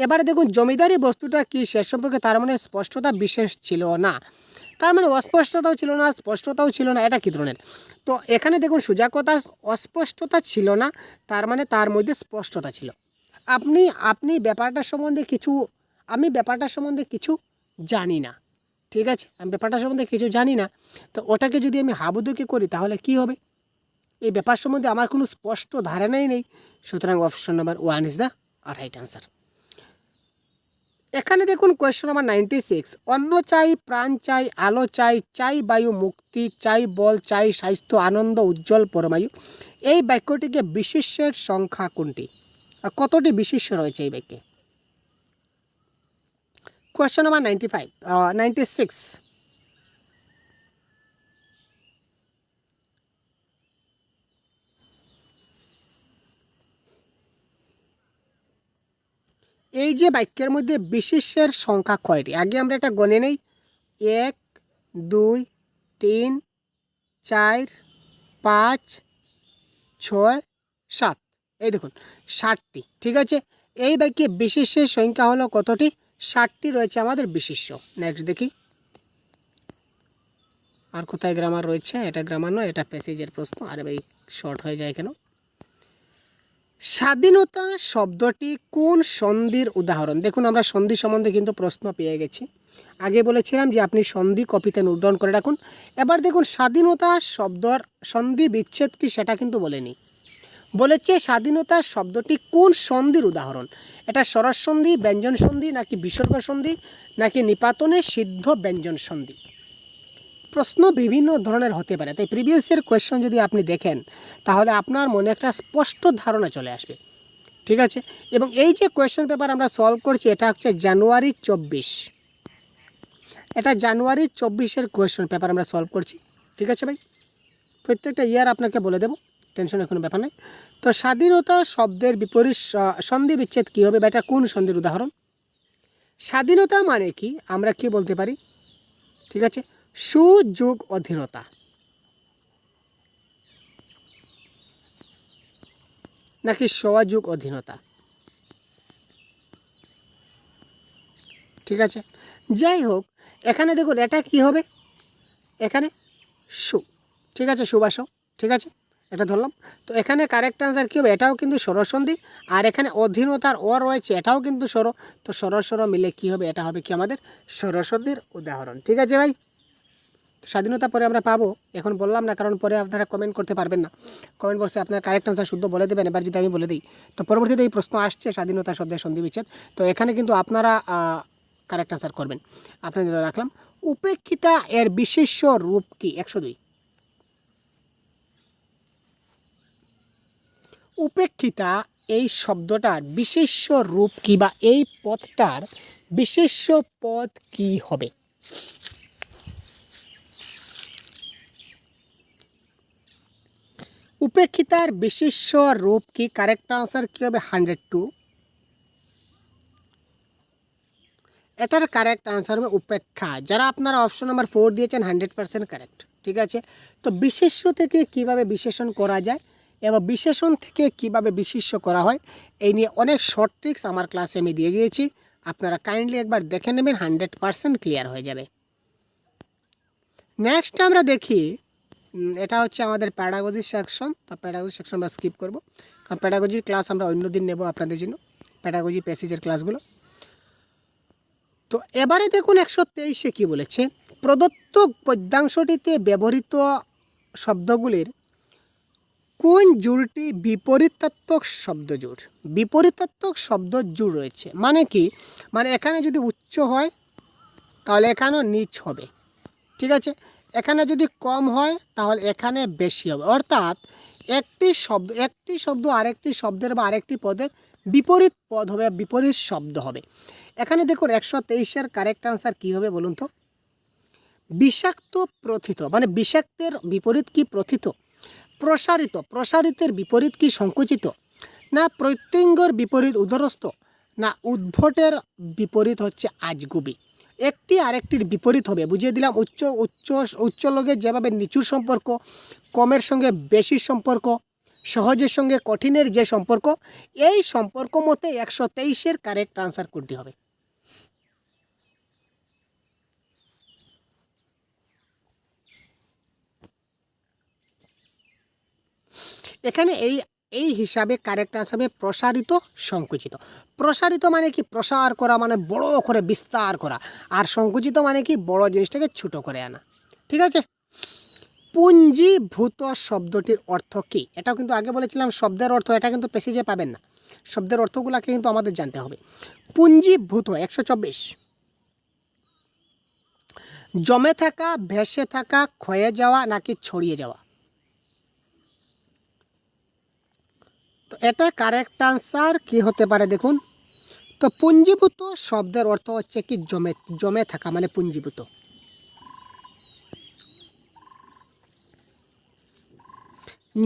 এবারে দেখুন জমিদারি বস্তুটা কি সে সম্পর্কে তার মানে স্পষ্টতা বিশেষ ছিল না, তার মানে অস্পষ্টতাও ছিল না স্পষ্টতাও ছিল না, এটা কী ধরনের। তো এখানে দেখুন সোজা কথা, অস্পষ্টতা ছিল না তার মানে তার মধ্যে স্পষ্টতা ছিল। আপনি ব্যাপারটার সম্বন্ধে কিছু, আমি ব্যাপারটার সম্বন্ধে কিছু জানি না, ঠিক আছে, আমি ব্যাপারটার সম্বন্ধে কিছু জানি না, তো ওটাকে যদি আমি হাবুদুকে করি তাহলে কি হবে, এই ব্যাপার সম্বন্ধে আমার কোনো স্পষ্ট ধারণাই নেই। সুতরাং option number 1 is the right answer. এখানে দেখুন কোয়েশ্চন নাম্বার 96, অন্ন চাই, প্রাণ চাই, আলো চাই, চাই বায়ু মুক্তি, চাই বল, চাই স্বাস্থ্য, আনন্দ, উজ্জ্বল পরমায়ু। এই বাক্যটিকে বিশেষ্যের সংখ্যা কোনটি, কতটি বিশেষ্য রয়েছে এই বাক্যে? কোয়েশ্চন নাম্বার 96, এই যে বাক্যের মধ্যে বিশেষ্যের সংখ্যা কয়টি, আগে আমরা এটা গণে নেই। 1 2 3 4 5 6 7, এই দেখুন 60টি। ঠিক আছে, এই বাক্যে বিশেষ্যের সংখ্যা হলো কতটি, 60টি রয়েছে আমাদের বিশেষ্য। নেক্সট দেখি আর কোথায় গ্রামার রয়েছে, এটা গ্রামার নয়, এটা প্যাসেজের প্রশ্ন। আরে ভাই শর্ট হয়ে যায় কেন? স্বাধীনতা শব্দটি কোন সন্ধির উদাহরণ? দেখুন আমরা সন্ধি সম্বন্ধে কিন্তু প্রশ্ন পেয়ে গেছি। আগে বলেছিলাম যে আপনি সন্ধি কপিতে নোট ডাউন করে রাখুন। এবার দেখুন স্বাধীনতা শব্দর সন্ধি বিচ্ছেদ কি সেটা কিন্তু বলেনি। বলেছে স্বাধীনতা শব্দটি কোন সন্ধির উদাহরণ? এটা স্বরস সন্ধি, ব্যঞ্জন সন্ধি, নাকি বিসর্গ সন্ধি, নাকি নিপাতনে সিদ্ধ ব্যঞ্জন সন্ধি? প্রশ্ন বিভিন্ন ধরনের হতে পারে, তাই প্রিভিয়াস ইয়ার কোয়েশ্চন যদি আপনি দেখেন তাহলে আপনার মনে একটা স্পষ্ট ধারণা চলে আসবে। ঠিক আছে, এবং এই যে কোয়েশ্চন পেপার আমরা সলভ করছি এটা হচ্ছে জানুয়ারি 24, এটা জানুয়ারি 24-এর কোয়েশ্চন পেপার আমরা সলভ করছি। ঠিক আছে ভাই, প্রত্যেকটা ইয়ার আপনাকে বলে দেবো, টেনশন কোনো ব্যাপার নেই। তো স্বাধীনতা শব্দের বিপরীত সন্ধি বিচ্ছেদ কী হবে বা এটা কোন সন্ধির উদাহরণ? স্বাধীনতা মানে কি আমরা কি বলতে পারি? ঠিক আছে, সুযোগ অধীনতা, নাকি সহযোগ অধীনতা? ঠিক আছে, যাই হোক এখানে দেখুন এটা কি হবে, এখানে সু, ঠিক আছে, সুবাস, ঠিক আছে, এটা ধরলাম। তো এখানে কারেক্ট আনসার কী হবে, এটাও কিন্তু স্বরসন্ধি, আর এখানে অধীনতার অ রয়েছে এটাও কিন্তু স্বর, তো স্বর স্বর মিলে কি হবে, এটা হবে কি আমাদের স্বরসন্ধির উদাহরণ। ঠিক আছে ভাই, স্বাধীনতা পরে আমরা পাবো, এখন বললাম না কারণ পরে আপনারা কমেন্ট করতে পারবেন না, কমেন্ট বক্সে আপনার কারেক্ট আনসার শুদ্ধ বলে দেবেন। এবার যদি আমি বলে দিই তো পরবর্তীতে এই প্রশ্ন আসছে স্বাধীনতা শব্দের সন্ধি বিচ্ছেদ, তো এখানে কিন্তু আপনারা কারেক্ট আনসার করবেন। আপনাদের রাখলাম উপেক্ষিতা এর বিশেষ্য রূপ কি? 102। উপেক্ষিতা এই শব্দটার বিশেষ্য রূপ কি বা এই পদটার বিশেষ্য পদ কি হবে? উপেক্ষিতার বিশেষ্য রূপ কি? কারেক্ট আনসার কি হবে? 102। এটার কারেক্ট আনসার হবে উপেক্ষা। যারা আপনারা অপশন নাম্বার 4 দিয়েছেন 100% কারেক্ট। ঠিক আছে, তো বিশেষ্য থেকে কিভাবে বিশেষণ করা যায় এবং বিশেষণ থেকে কিভাবে বিশেষ্য করা হয় এই নিয়ে অনেক শর্ট ট্রিক্স আমার ক্লাসে আমি দিয়ে দিয়েছি, আপনারা কাইন্ডলি একবার দেখে নেবেন, 100% ক্লিয়ার হয়ে যাবে। নেক্সট আমরা দেখি, এটা হচ্ছে আমাদের প্যাডাগজি সেকশন। তো প্যাডাগজি সেকশন আমরা স্কিপ করব, কারণ প্যাডাগজির ক্লাস আমরা অন্য দিন নেব আপনাদের জন্য, প্যাডাগজি প্যাসেজের ক্লাসগুলো। তো এবারে দেখুন 123-এ কী বলেছে, প্রদত্ত পদ্যাংশটিতে ব্যবহৃত শব্দগুলির কোন জোড়টি বিপরীতাত্মক শব্দ জোড়? বিপরীতাত্মক শব্দ জোড় রয়েছে মানে কি, মানে এখানে যদি উচ্চ হয় তাহলে এখানেও নিচ হবে। ঠিক আছে, এখানে যদি কম হয় তাহলে এখানে বেশি হবে, অর্থাৎ একটি শব্দ আরেকটি শব্দের বা আরেকটি পদের বিপরীত পদ হবে, বিপরীত শব্দ হবে। এখানে দেখুন 123-এর কারেক্ট আনসার কী হবে বলুন তো? বিষাক্ত প্রথিত, মানে বিষাক্তের বিপরীত কি? প্রথিত। প্রসারিত, প্রসারিতের বিপরীত কি? সংকুচিত। না প্রত্যঙ্গর বিপরীত উদরস্থ, না উদ্ভটের বিপরীত হচ্ছে আজগুবি। একটি আরেকটির বিপরীত হবে, বুঝিয়ে দিলাম। উচ্চ উচ্চ উচ্চ লোকের যেভাবে নিচুর সম্পর্ক, কমের সঙ্গে বেশির সম্পর্ক, সহজের সঙ্গে কঠিনের যে সম্পর্ক, এই সম্পর্ক মতে 123-এর কারেক্ট আনসার কোনটি হবে? এখানে এই হিসাবে কারেক্ট আনসার হবে প্রসারিত, সংকুচিত। প্রসারিত মানে কি? প্রসার করা, মানে বড় করে বিস্তার করা, আর সংকুচিত মানে কি? বড় জিনিসটাকে ছোট করে আনা। ঠিক আছে, পুঞ্জীভূত শব্দটির অর্থ কি? এটাও কিন্তু আগে বলেছিলাম শব্দের অর্থ, এটা কিন্তু প্যাসেজে পাবেন না, শব্দের অর্থগুলোকে কিন্তু আমাদের জানতে হবে। পুঞ্জীভূত 124, জমে থাকা, ভেসে থাকা, ক্ষয়ে যাওয়া, নাকি ছড়িয়ে যাওয়া? তো এটা কারেক্ট আনসার কি হতে পারে দেখুন, তো পুঞ্জীভূত শব্দের অর্থ হচ্ছে কি? জমে থাকা, মানে পুঞ্জীভূত।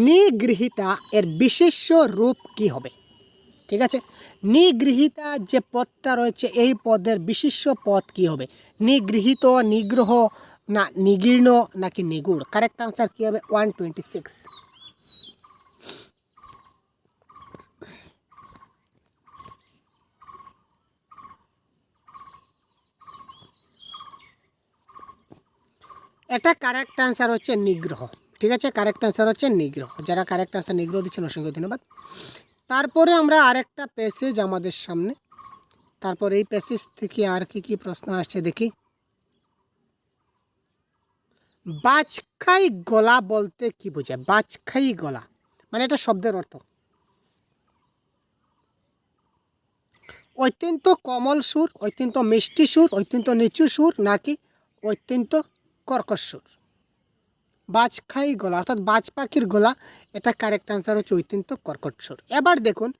নিগৃহীতা এর বিশেষ্য রূপ কি হবে? ঠিক আছে, নিগৃহীতা যে পদটা রয়েছে এই পদের বিশেষ্য পদ কি হবে? নিগৃহীত, নিগ্রহ, না নিগীর্ণ, নাকি নিগুড়? কারেক্ট আনসার কি হবে? 126। এটা কারেক্ট আনসার হচ্ছে নিগ্রহ। ঠিক আছে, কারেক্ট আনসার হচ্ছে নিগ্রহ। যারা কারেক্ট আনসার নিগ্রহ দিচ্ছেন অসংখ্য ধন্যবাদ। তারপরে আমরা আরেকটা প্যাসেজ আমাদের সামনে, তারপর এই প্যাসেজ থেকে আর কি প্রশ্ন আসছে দেখি। বাজখাই গলা বলতে কি বোঝায়? বাজখাই গলা মানে এটা শব্দের অর্থ অত্যন্ত কোমল সুর, অত্যন্ত মিষ্টি সুর, অত্যন্ত নিচু সুর, নাকি অত্যন্ত কর্কশ সুর? বাজখাই গলা অর্থাৎ বাজ পাখির গলা, এটা কারেক্ট আনসার হচ্ছে অত্যন্ত কর্কশ সুর। এবার দেখুন,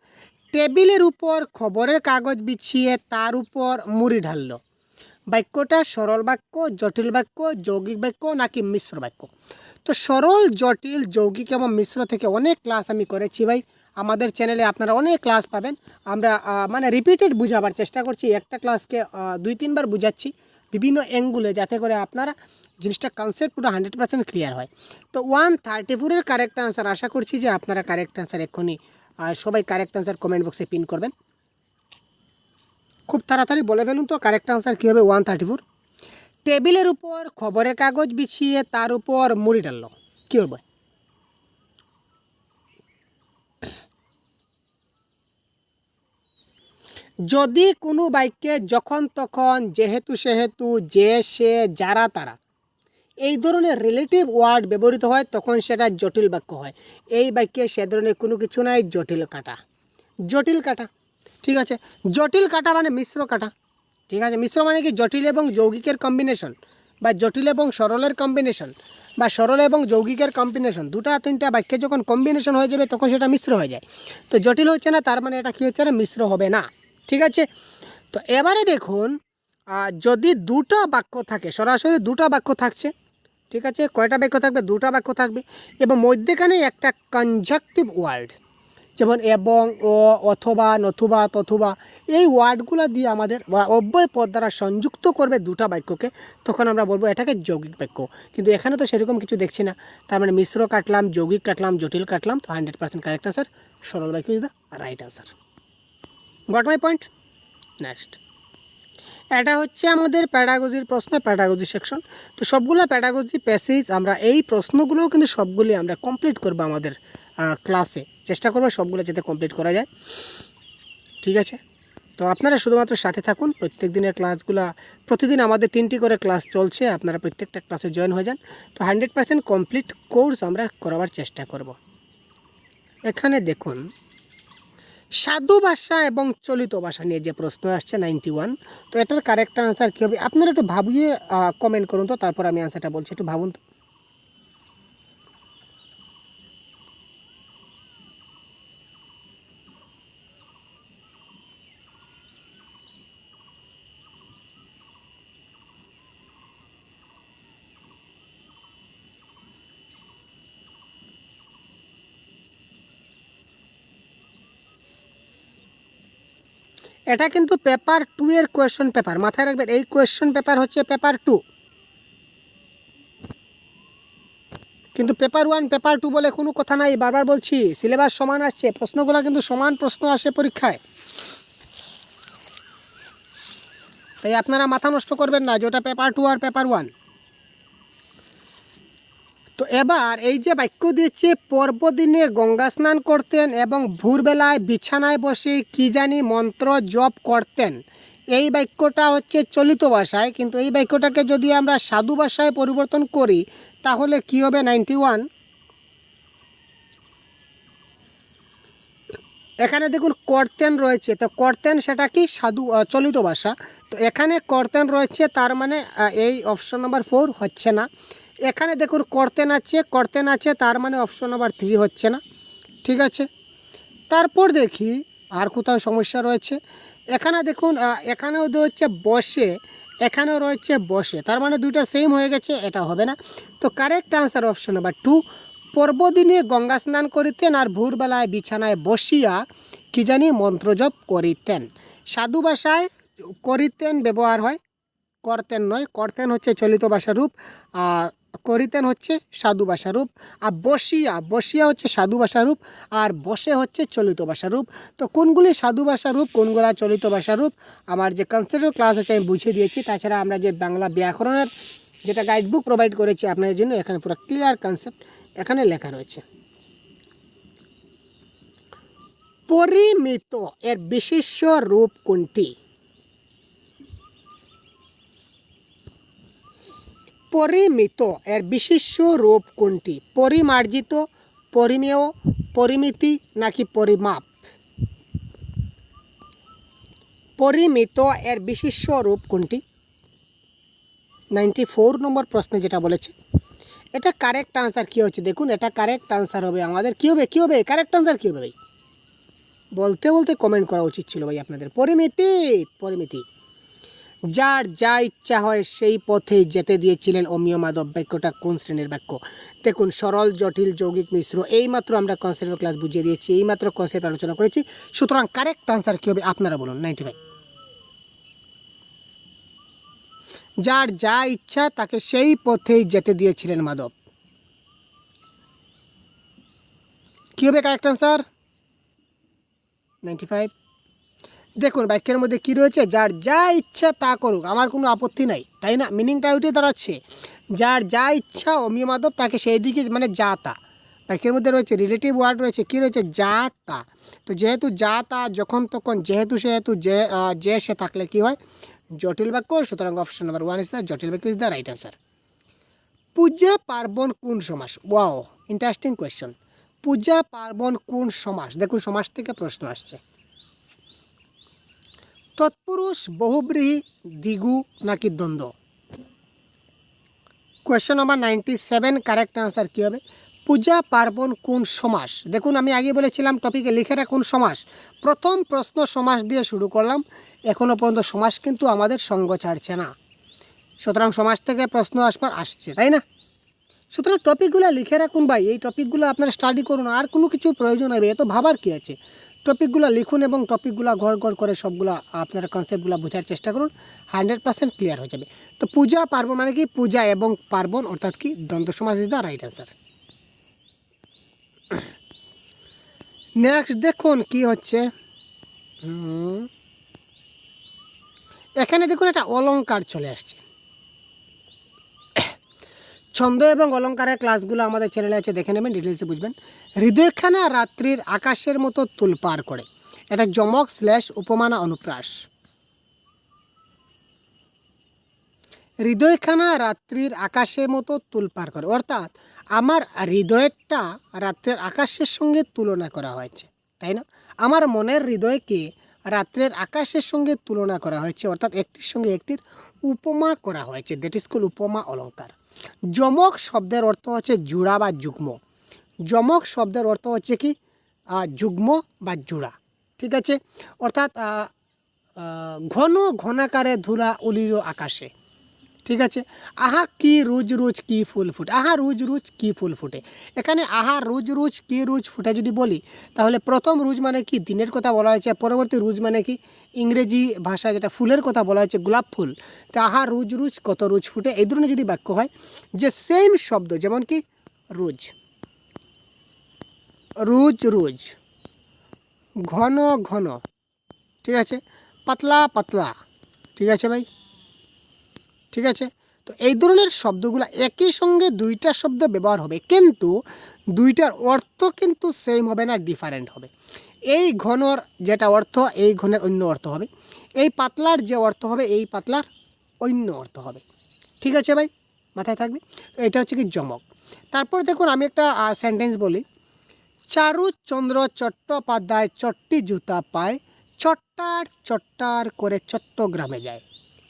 টেবিলের উপর খবরের কাগজ বিছিয়ে তার উপর মুড়ি ঢাললো, বাক্যটা সরল বাক্য, জটিল বাক্য, যৌগিক বাক্য, নাকি মিশ্র বাক্য? তো সরল, জটিল, যৌগিক এবং মিশ্র থেকে অনেক ক্লাস আমি করেছি ভাই। আমাদের চ্যানেলে আপনারা অনেক ক্লাস পাবেন। আমরা মানে রিপিটেড বুঝাবার চেষ্টা করছি, একটা ক্লাসকে 2-3 বার বুঝাচ্ছি বিভিন্ন অ্যাঙ্গুলে, যাতে করে আপনারা জিনিসটা কনসেপ্ট পুরো 100% ক্লিয়ার হয়। তো 134-এর কারেক্ট আনসার, আশা করছি যে আপনারা কারেক্ট আনসার এক্ষুনি সবাই কারেক্ট আনসার কমেন্ট বক্সে পিন করবেন। খুব তাড়াতাড়ি বলে ফেলুন তো কারেক্ট আনসার কী হবে 134। টেবিলের উপর খবরের কাগজ বিছিয়ে তার উপর মুড়ি ডাললো, কী হবে? যদি কোনো বাক্যে যখন তখন, যেহেতু সেহেতু, যে সে, যারা তারা এই ধরনের রিলেটিভ ওয়ার্ড ব্যবহৃত হয় তখন সেটা জটিল বাক্য হয়। এই বাক্যে সে ধরনের কোনো কিছু নাই, জটিল কাটা, জটিল কাটা। ঠিক আছে, জটিল কাটা মানে মিশ্র কাটা। ঠিক আছে, মিশ্র মানে কি? জটিল এবং যৌগিকের কম্বিনেশন, বা জটিল এবং সরলের কম্বিনেশন, বা সরল এবং যৌগিকের কম্বিনেশন। 2-3টা বাক্যে যখন কম্বিনেশন হয়ে যাবে তখন সেটা মিশ্র হয়ে যায়। তো জটিল হচ্ছে না, তার মানে এটা কী হচ্ছে না, মিশ্র হবে না। ঠিক আছে, তো এবারে দেখুন, যদি 2টা বাক্য থাকে, সরাসরি 2টা বাক্য থাকছে। ঠিক আছে, কয়টা বাক্য থাকবে? 2টা বাক্য থাকবে, এবং মধ্যেখানে একটা কনজাংটিভ ওয়ার্ড, যেমন এবং, ও, অথবা, নতুবা, তথুবা, এই ওয়ার্ডগুলো দিয়ে আমাদের অব্যয় পদ দ্বারা সংযুক্ত করবে 2টা বাক্যকে, তখন আমরা বলবো এটাকে যৌগিক বাক্য। কিন্তু এখানে তো সেরকম কিছু দেখছি না, তার মানে মিশ্র কাটলাম, যৌগিক কাটলাম, জটিল কাটলাম, তো 100% কারেক্ট আনসার সরল বাক্য is the right answer. Got my point? Next, এটা হচ্ছে আমাদের প্যাডাগজির প্রশ্ন, প্যাডাগজি সেকশন। তো সবগুলো প্যাডাগজি প্যাসেজ আমরা, এই প্রশ্নগুলোও কিন্তু সবগুলি আমরা কমপ্লিট করবো আমাদের ক্লাসে, চেষ্টা করবো সবগুলো যাতে কমপ্লিট করা যায়। ঠিক আছে, তো আপনারা শুধুমাত্র সাথে থাকুন। প্রত্যেক দিনের ক্লাসগুলো, প্রতিদিন আমাদের 3টি করে ক্লাস চলছে, আপনারা প্রত্যেকটা ক্লাসে জয়েন হয়ে যান। তো 100% কমপ্লিট কোর্স আমরা করাবার চেষ্টা করব। এখানে দেখুন, সাধু ভাষা এবং চলিত ভাষা নিয়ে যে প্রশ্ন আসছে 91, তো এটার কারেক্ট আনসার কী হবে? আপনারা একটু ভাবিয়ে কমেন্ট করুন তো, তারপর আমি আনসারটা বলছি, একটু ভাবুন তো। এটা কিন্তু পেপার 2 এর কোয়েশ্চন পেপার, মাথায় রাখবেন, এই কোয়েশ্চন পেপার হচ্ছে পেপার 2, কিন্তু পেপার 1 পেপার 2 বলে কোনো কথা নাই। বারবার বলছি, সিলেবাস সমান আসছে, প্রশ্নগুলো কিন্তু সমান প্রশ্ন আসে পরীক্ষায়। তাই আপনারা মাথা নষ্ট করবেন না যে ওটা পেপার 2 আর পেপার 1। তো এবার এই যে বাক্য দিয়েছে, পর্বদিনে গঙ্গা স্নান করতেন এবং ভোরবেলায় বিছানায় বসে কি জানি মন্ত্র জপ করতেন, এই বাক্যটা হচ্ছে চলিত ভাষায়, কিন্তু এই বাক্যটাকে যদি আমরা সাধু ভাষায় পরিবর্তন করি তাহলে কি হবে? 91। এখানে দেখুন করতেন রয়েছে, তো করতেন সেটা কি সাধু চলিত ভাষা, তো এখানে করতেন রয়েছে, তার মানে এই অপশন নাম্বার 4 হচ্ছে না। এখানে দেখুন করতেন আছে, তার মানে অপশন নাম্বার 3 হচ্ছে না। ঠিক আছে, তারপর দেখি আর কোথাও সমস্যা রয়েছে। এখানে দেখুন, এখানেও হচ্ছে বসে, এখানেও রয়েছে বসে, তার মানে দুইটা সেম হয়ে গেছে, এটা হবে না। তো কারেক্ট আনসার অপশন নাম্বার 2, পর্বদিনে গঙ্গা স্নান করিতেন আর ভোরবেলায় বিছানায় বসিয়া কি জানি মন্ত্রজপ করিতেন। সাধু ভাষায় করিতেন ব্যবহার হয়, করতেন নয়। করতেন হচ্ছে চলিত ভাষা রূপ, করিতেন হচ্ছে সাধু ভাষা রূপ, আর বসিয়া হচ্ছে সাধু ভাষা রূপ, আর বসে হচ্ছে চলিত ভাষা রূপ। তো কোনগুলি সাধু ভাষা রূপ, কোনগুলা চলিত ভাষা রূপ, আমার যে কনসেপ্ট ক্লাস আছে আমি বুঝিয়ে দিয়েছি। তাছাড়া আমরা যে বাংলা ব্যাকরণের যেটা গাইডবুক প্রোভাইড করেছি আপনাদের জন্য, এখানে পুরো ক্লিয়ার কনসেপ্ট এখানে লেখা রয়েছে। পরিমিত এর বিশেষ্য রূপ কোনটি? পরিমিত এর বিশেষ্য রূপ কোনটি? পরিমার্জিত, পরিমেয়, পরিমিতি নাকি পরিমাপ? পরিমিত এর বিশেষ্য রূপ কোনটি? 94 নম্বর প্রশ্নে যেটা বলেছে, এটা কারেক্ট আনসার কী হচ্ছে দেখুন। এটা কারেক্ট আনসার হবে আমাদের কী হবে, কী হবে কারেক্ট আনসার কী হবে ভাই? বলতে বলতে কমেন্ট করা উচিত ছিল ভাই আপনাদের। পরিমিতি, পরিমিতি। যার যা ইচ্ছা হয় সেই পথে যেতে দিয়েছিলেন অমিয় মাধব, বাক্যটা কোন শ্রেণীর বাক্য? দেখুন, সরল, জটিল, যৌগিক, মিশ্র, এইমাত্র আমরা কনসেপ্ট ক্লাস বুঝিয়ে দিয়েছি, এইমাত্র কনসেপ্ট আলোচনা করেছি। সুতরাং কারেক্ট আনসার কী হবে আপনারা বলুন। 95। যার যা ইচ্ছা তাকে সেই পথেই যেতে দিয়েছিলেন মাধব, কী হবে কারেক্ট আনসার? 95। দেখুন, বাক্যের মধ্যে কী রয়েছে? যার যা ইচ্ছা তা করুক, আমার কোনো আপত্তি নাই, তাই না? মিনিংটা ওইটাই দাঁড়াচ্ছে, যার যা ইচ্ছা অমিয় মাধব তাকে সেই দিকে, মানে যা তা। বাক্যের মধ্যে রয়েছে রিলেটিভ ওয়ার্ড রয়েছে, কী রয়েছে? যা তা। তো যেহেতু যা তা, যখন তখন, যেহেতু সেহেতু, যে সে থাকলে কী হয়? জটিল বাক্য। সুতরাং অপশন নাম্বার 1 ইজ দ্য জটিল বাক্য, ইজ দ্য রাইট আনসার। পূজা পার্বণ কোন সমাস? Wow, interesting question. পূজা পার্বণ কোন সমাস? দেখুন, সমাস থেকে প্রশ্ন আসছে। তৎপুরুষ, বহুব্রীহি, দ্বিগু নাকি দ্বন্দ্ব? কোয়েশ্চন নাম্বার 97, কারেক্ট আনসার কী হবে? পূজা পার্বণ কোন সমাস? দেখুন, আমি আগে বলেছিলাম টপিকে লিখে রাখুন সমাস। প্রথম প্রশ্ন সমাস দিয়ে শুরু করলাম, এখনও পর্যন্ত সমাস কিন্তু আমাদের সঙ্গ ছাড়ছে না। সুতরাং সমাস থেকে প্রশ্ন আসছে, তাই না? সুতরাং টপিকগুলো লিখে রাখুন ভাই, এই টপিকগুলো আপনারা স্টাডি করুন, আর কোনো কিছু প্রয়োজন হবে এত ভাবার কী আছে? টপিকগুলো লিখুন এবং টপিকগুলো ঘর ঘর করে সবগুলো আপনারা কনসেপ্টগুলো বোঝার চেষ্টা করুন, 100% ক্লিয়ার হয়ে যাবে। তো পূজা পার্বণ মানে কি? পূজা এবং পার্বণ অর্থাৎ কি? দ্বন্দ্ব সমাস is the right answer. Next দেখুন কি হচ্ছে, এখানে দেখুন একটা অলংকার চলে আসছে। ছন্দ এবং অলংকারের ক্লাসগুলো আমাদের চ্যানেলে আছে, দেখে নেবেন, ডিটেলসে বুঝবেন। হৃদয়খানা রাত্রির আকাশের মতো তুলপার করে, এটা যমক / উপমানা অনুপ্রাস। হৃদয়খানা রাত্রির আকাশের মতো তুলপার করে, অর্থাৎ আমার হৃদয়টা রাত্রের আকাশের সঙ্গে তুলনা করা হয়েছে, তাই না? আমার মনের হৃদয়কে রাত্রের আকাশের সঙ্গে তুলনা করা হয়েছে, অর্থাৎ একটির সঙ্গে একটির উপমা করা হয়েছে, দ্যাট ইজ কল্ড উপমা অলংকার। যমক শব্দের অর্থ হচ্ছে জোড়া বা যুগ্ম। যমক শব্দের অর্থ হচ্ছে কি? যুগ্ম বা জোড়া, ঠিক আছে? অর্থাৎ ঘন ঘনাকারে ধুলা উলিল আকাশে, ঠিক আছে? আহা কি রোজ রোজ কি ফুল ফুটে, আহা রোজ রোজ কি ফুল ফুটে। এখানে আহা রোজ রোজ কি রোজ ফুটে যদি বলি, তাহলে প্রথম রোজ মানে কি? দিনের কথা বলা হয়েছে। পরবর্তী রোজ মানে কি? ইংরেজি ভাষায় যেটা ফুলের কথা বলা হয়েছে, গোলাপ ফুল। তো আহা রোজ রোজ কত রোজ ফুটে, এই ধরনের যদি বাক্য হয়, যে সেম শব্দ, যেমন কি রোজ, রোজ রোজ, ঘন ঘন, ঠিক আছে? পাতলা পাতলা, ঠিক আছে ভাই, ঠিক আছে? তো এই ধরনের শব্দগুলো একই সঙ্গে দুইটা শব্দ ব্যবহার হবে, কিন্তু দুইটার অর্থ কিন্তু সেম হবে না, ডিফারেন্ট হবে। এই ঘনর যেটা অর্থ, এই ঘনের অন্য অর্থ হবে। এই পাতলার যে অর্থ হবে, এই পাতলার অন্য অর্থ হবে, ঠিক আছে ভাই? মাথায় থাকবে। এটা হচ্ছে কি যমক। তারপর দেখুন, আমি একটা সেন্টেন্স বলি। চারুচন্দ্র চট্টোপাধ্যায় চট্টি জুতা পায়, চট্টার চট্টার করে চট্টগ্রামে যায়।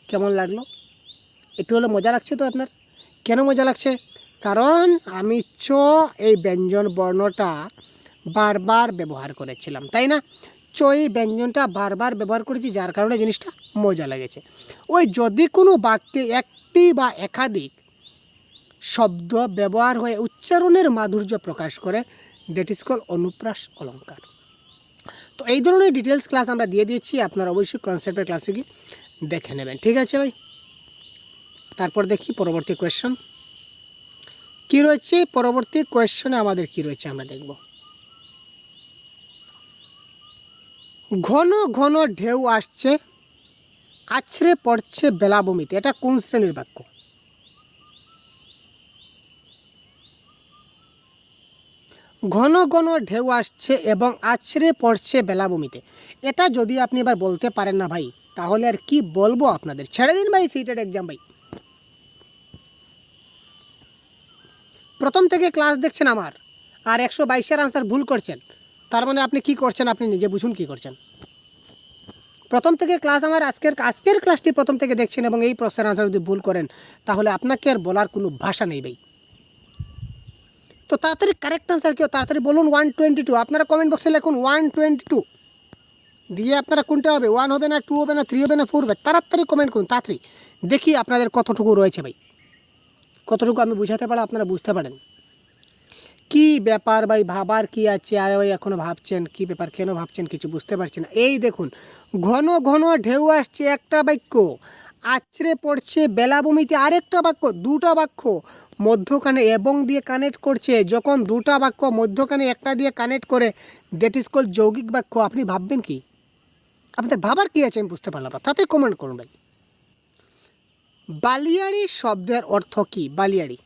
কেমন লাগলো? একটু হলে মজা লাগছে তো আপনার? কেন মজা লাগছে? কারণ আমি এই ব্যঞ্জন বর্ণটা বারবার ব্যবহার করেছিলাম, তাই না? এই ব্যঞ্জনটা বারবার ব্যবহার করেছি, যার কারণে জিনিসটা মজা লেগেছে। ওই যদি কোনো বাক্যে একটি বা একাধিক শব্দ ব্যবহার হয়ে উচ্চারণের মাধুর্য প্রকাশ করে, দ্যাট ইজ কল্ড অনুপ্রাস অলঙ্কার। তো এই ধরনের ডিটেলস ক্লাস আমরা দিয়ে দিয়েছি, আপনারা অবশ্যই কনসেপ্টের ক্লাসে গিয়ে দেখে নেবেন, ঠিক আছে ভাই? তারপর দেখি পরবর্তী কোয়েশ্চন কি রয়েছে। পরবর্তী কোয়েশ্চনে আমাদের কি রয়েছে আমরা দেখব। ঘন ঘন ঢেউ আসছে, আছড়ে পড়ছে বেলাভূমিতে, এটা কোন শ্রেণীর বাক্য? ঘন ঘন ঢেউ আসছে এবং আছড়ে পড়ছে বেলাভূমিতে। এটা যদি আপনি এবার বলতে পারেন না ভাই, তাহলে আর কি বলবো আপনাদের। ছেড়ে দিন ভাই সিটেড এক্সাম ভাই। প্রথম থেকে ক্লাস দেখছেন আমার, আর 122-এর আনসার ভুল করছেন, তার মানে আপনি কি করছেন আপনি নিজে বুঝুন কি করছেন। প্রথম থেকে ক্লাস আমার আজকের ক্লাসটি প্রথম থেকে দেখছেন এবং এই প্রশ্নের আনসার যদি ভুল করেন, তাহলে আপনাকে আর বলার কোনো ভাষা নেই ভাই। তো তাড়াতাড়ি কারেক্ট আনসার কেউ তাড়াতাড়ি বলুন 122। আপনারা কমেন্ট বক্সে লিখুন 122 দিয়ে আপনারা কোনটা হবে, 1 হবে না, 2 হবে না, 3 হবে না, 4 হবে। তাড়াতাড়ি কমেন্ট করুন, তাড়াতাড়ি দেখি আপনাদের কতটুকু রয়েছে ভাই, কতটুকু আমি বুঝাতে পারি আপনারা বুঝতে পারেন। কি ব্যাপার ভাই, ভাবার কি আছে? আরে ভাই এখনও ভাবছেন কি ব্যাপার, কেন ভাবছেন কিছু বুঝতে পারছেন না। এই দেখুন ঘন ঘন ঢেউ আসছে, একটা বাক্য, আছড়ে পড়ছে বেলাভূমিতে আরেকটা বাক্য, দুটা বাক্য, মধ্যখানে এবং দিয়ে কানেক্ট করছে। যখন দুটা বাক্য মধ্যখানে একটা দিয়ে কানেক্ট করে, দ্যাট ইজ কল যৌগিক বাক্য। আপনি ভাববেন কি, আপনাদের ভাবার কি আছে আমি বুঝতে পারলাম না, তাতে কমেন্ট করুন ভাই। বালিয়াড়ি শব্দের অর্থ কি? বালিয়াড়ি,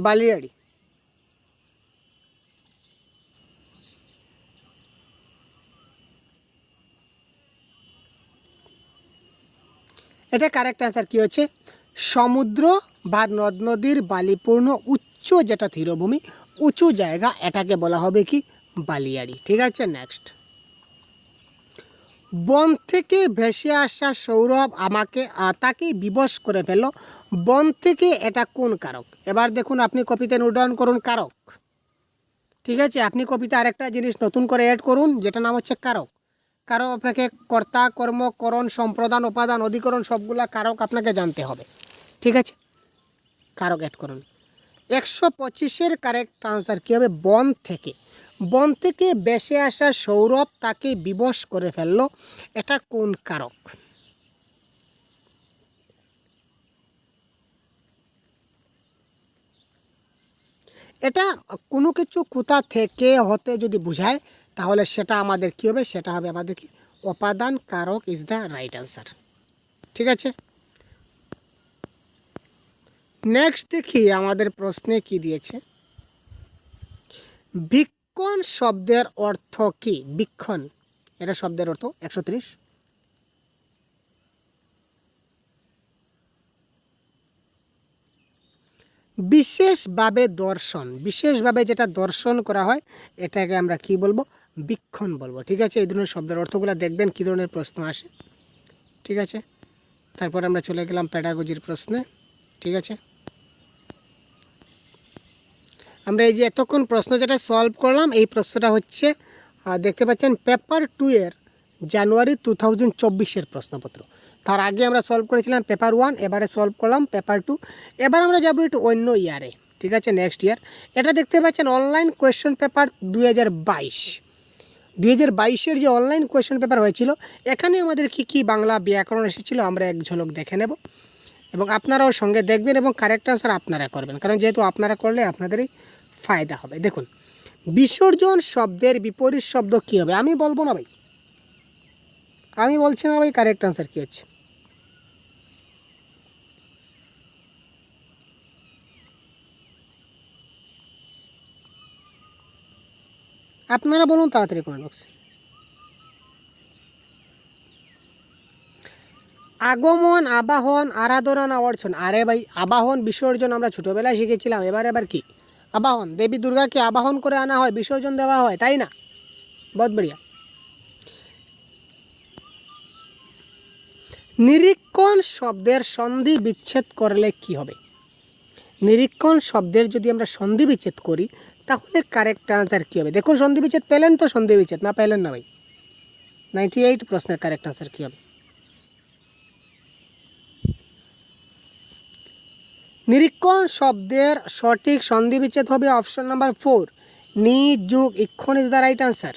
বালিয়াড়ি এটা কারেক্ট অ্যান্সার কি হচ্ছে? সমুদ্র বা নদ নদীর বালিপূর্ণ উচ্চ যেটা তীরভূমি, উঁচু জায়গা, এটাকে বলা হবে কি? বালিয়াড়ি। ঠিক আছে, নেক্সট। বন থেকে ভেসে আসা সৌরভ আমাকে তাকে বিবশ করে ফেলো। বন থেকে এটা কোন কারক? এবার দেখুন আপনি কপিতে নোট ডাউন করুন কারক। ঠিক আছে, আপনি কপিতে আরেকটা জিনিস নতুন করে অ্যাড করুন, যেটা নাম হচ্ছে কারক। কারক আপনাকে কর্তা, কর্ম, করণ, সম্প্রদান, উপাদান, অধিকরণ সবগুলা কারক আপনাকে জানতে হবে। ঠিক আছে, কারক অ্যাড করুন। 125-এর কারেক্ট আনসার কী হবে? বন থেকে। বন থেকে ভেসে আসা সৌরভ তাকে বিবশ করে ফেললো, এটা কোন কারক? এটা কোনো কিছু কোথা থেকে হতে যদি বোঝায়, তাহলে সেটা আমাদের কী হবে? সেটা হবে আমাদের কি? উপাদান কারক ইজ দ্য রাইট আনসার। ঠিক আছে, নেক্সট দেখি আমাদের প্রশ্নে কি দিয়েছে। বীক্ষণ শব্দের অর্থ কি? বীক্ষণ এটা শব্দের অর্থ 130। বিশেষভাবে দর্শন, বিশেষভাবে যেটা দর্শন করা হয় এটাকে আমরা কি বলবো? বীক্ষণ বলবো। ঠিক আছে, এই ধরনের শব্দের অর্থগুলো দেখবেন কী ধরনের প্রশ্ন আসে। ঠিক আছে, তারপর আমরা চলে গেলাম প্যাডাগজির প্রশ্নে। ঠিক আছে, আমরা এই যে এতক্ষণ প্রশ্ন যেটা সলভ করলাম, এই প্রশ্নটা হচ্ছে দেখতে পাচ্ছেন পেপার 2-এর জানুয়ারি 2024-এর প্রশ্নপত্র। তার আগে আমরা সলভ করেছিলাম পেপার 1, এবারে সলভ করলাম পেপার 2। এবার আমরা যাবো একটু অন্য ইয়ারে। ঠিক আছে, নেক্সট ইয়ার। এটা দেখতে পাচ্ছেন অনলাইন কোয়েশ্চেন পেপার 2022-এর যে অনলাইন কোয়েশ্চেন পেপার হয়েছিল, এখানে আমাদের কি কি বাংলা ব্যাকরণ এসেছিলো আমরা এক ঝলক দেখে নেব, এবং আপনারাও সঙ্গে দেখবেন এবং কারেক্ট আনসার আপনারা করবেন, কারণ যেহেতু আপনারা করলে আপনাদেরই ফায়দা হবে। দেখুন, বিসর্জন শব্দের বিপরীত শব্দ কী হবে? আমি বলবো না ভাই, আমি বলছি না ভাই, কারেক্ট আনসার কী হচ্ছে? আপনারা বলুন তাড়াতাড়ি কমেন্ট বক্সে। আগমন, আবাহন, আরাধনা না অর্চন? আরে ভাই, আবাহন বিসর্জন আমরা ছোটোবেলায় শিখেছিলাম, এবার কি? আবাহন, দেবী দুর্গাকে আবাহন করে আনা হয়, বিসর্জন দেওয়া হয়, তাই না? বহুত বঢ়িয়া। নিরীক্ষণ শব্দের সন্ধি বিচ্ছেদ করলে কি হবে? নিরীক্ষণ শব্দের যদি আমরা সন্ধি বিচ্ছেদ করি, তাহলে কারেক্ট আনসার কী হবে? দেখুন, সন্ধি বিচ্ছেদ পেলেন তো? সন্ধি বিচ্ছেদ না পেলেন না ভাই? 98 প্রশ্নের কারেক্ট আনসার কী হবে? নিরীক্ষণ শব্দের সঠিক সন্ধি বিচ্ছেদ হবে অপশন নাম্বার 4, নি যুগ ইক্ষণ ইজ দ্য রাইট আনসার।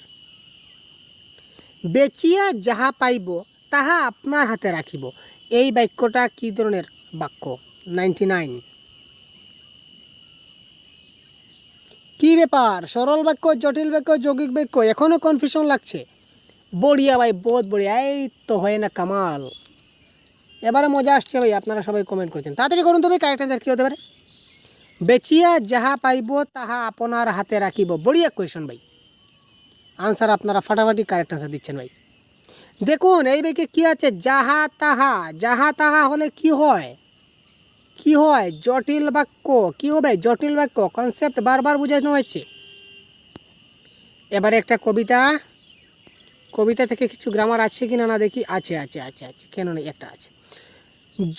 বেচিয়া যাহা পাইব তাহা আপনার হাতে রাখিব, এই বাক্যটা কী ধরনের বাক্য? 99। কি ব্যাপার, সরল বাক্য, জটিল বাক্য, যৌগিক বাক্য, এখনও কনফিউশন লাগছে? বড়িয়া ভাই, বহুত বড়িয়া, এই তো হয় না কামাল। এবারে মজা আসছে ভাই, আপনারা সবাই কমেন্ট করছেন, তাড়াতাড়ি করুন তো ভাই, কারেক্ট অ্যান্সার কী হতে পারে? বেচিয়া যাহা পাইব তাহা আপনার হাতে রাখিব। বড়িয়া কোয়েশন ভাই, আনসার আপনারা ফাটাফাটি কারেক্ট আনসার দিচ্ছেন ভাই। দেখুন এই ব্যাগে কি আছে, যাহা তাহা। যাহা তাহা হলে কি হয়, কি হয়, জটিল বাক্য। কি হবে, জটিল বাক্য। কনসেপ্ট বারবার বোঝানো হয়েছে। এবারে একটা কবিতা, কবিতা থেকে কিছু গ্রামার আছে কিনা না দেখি। আছে আছে আছে আছে, কেন নেই, একটা আছে।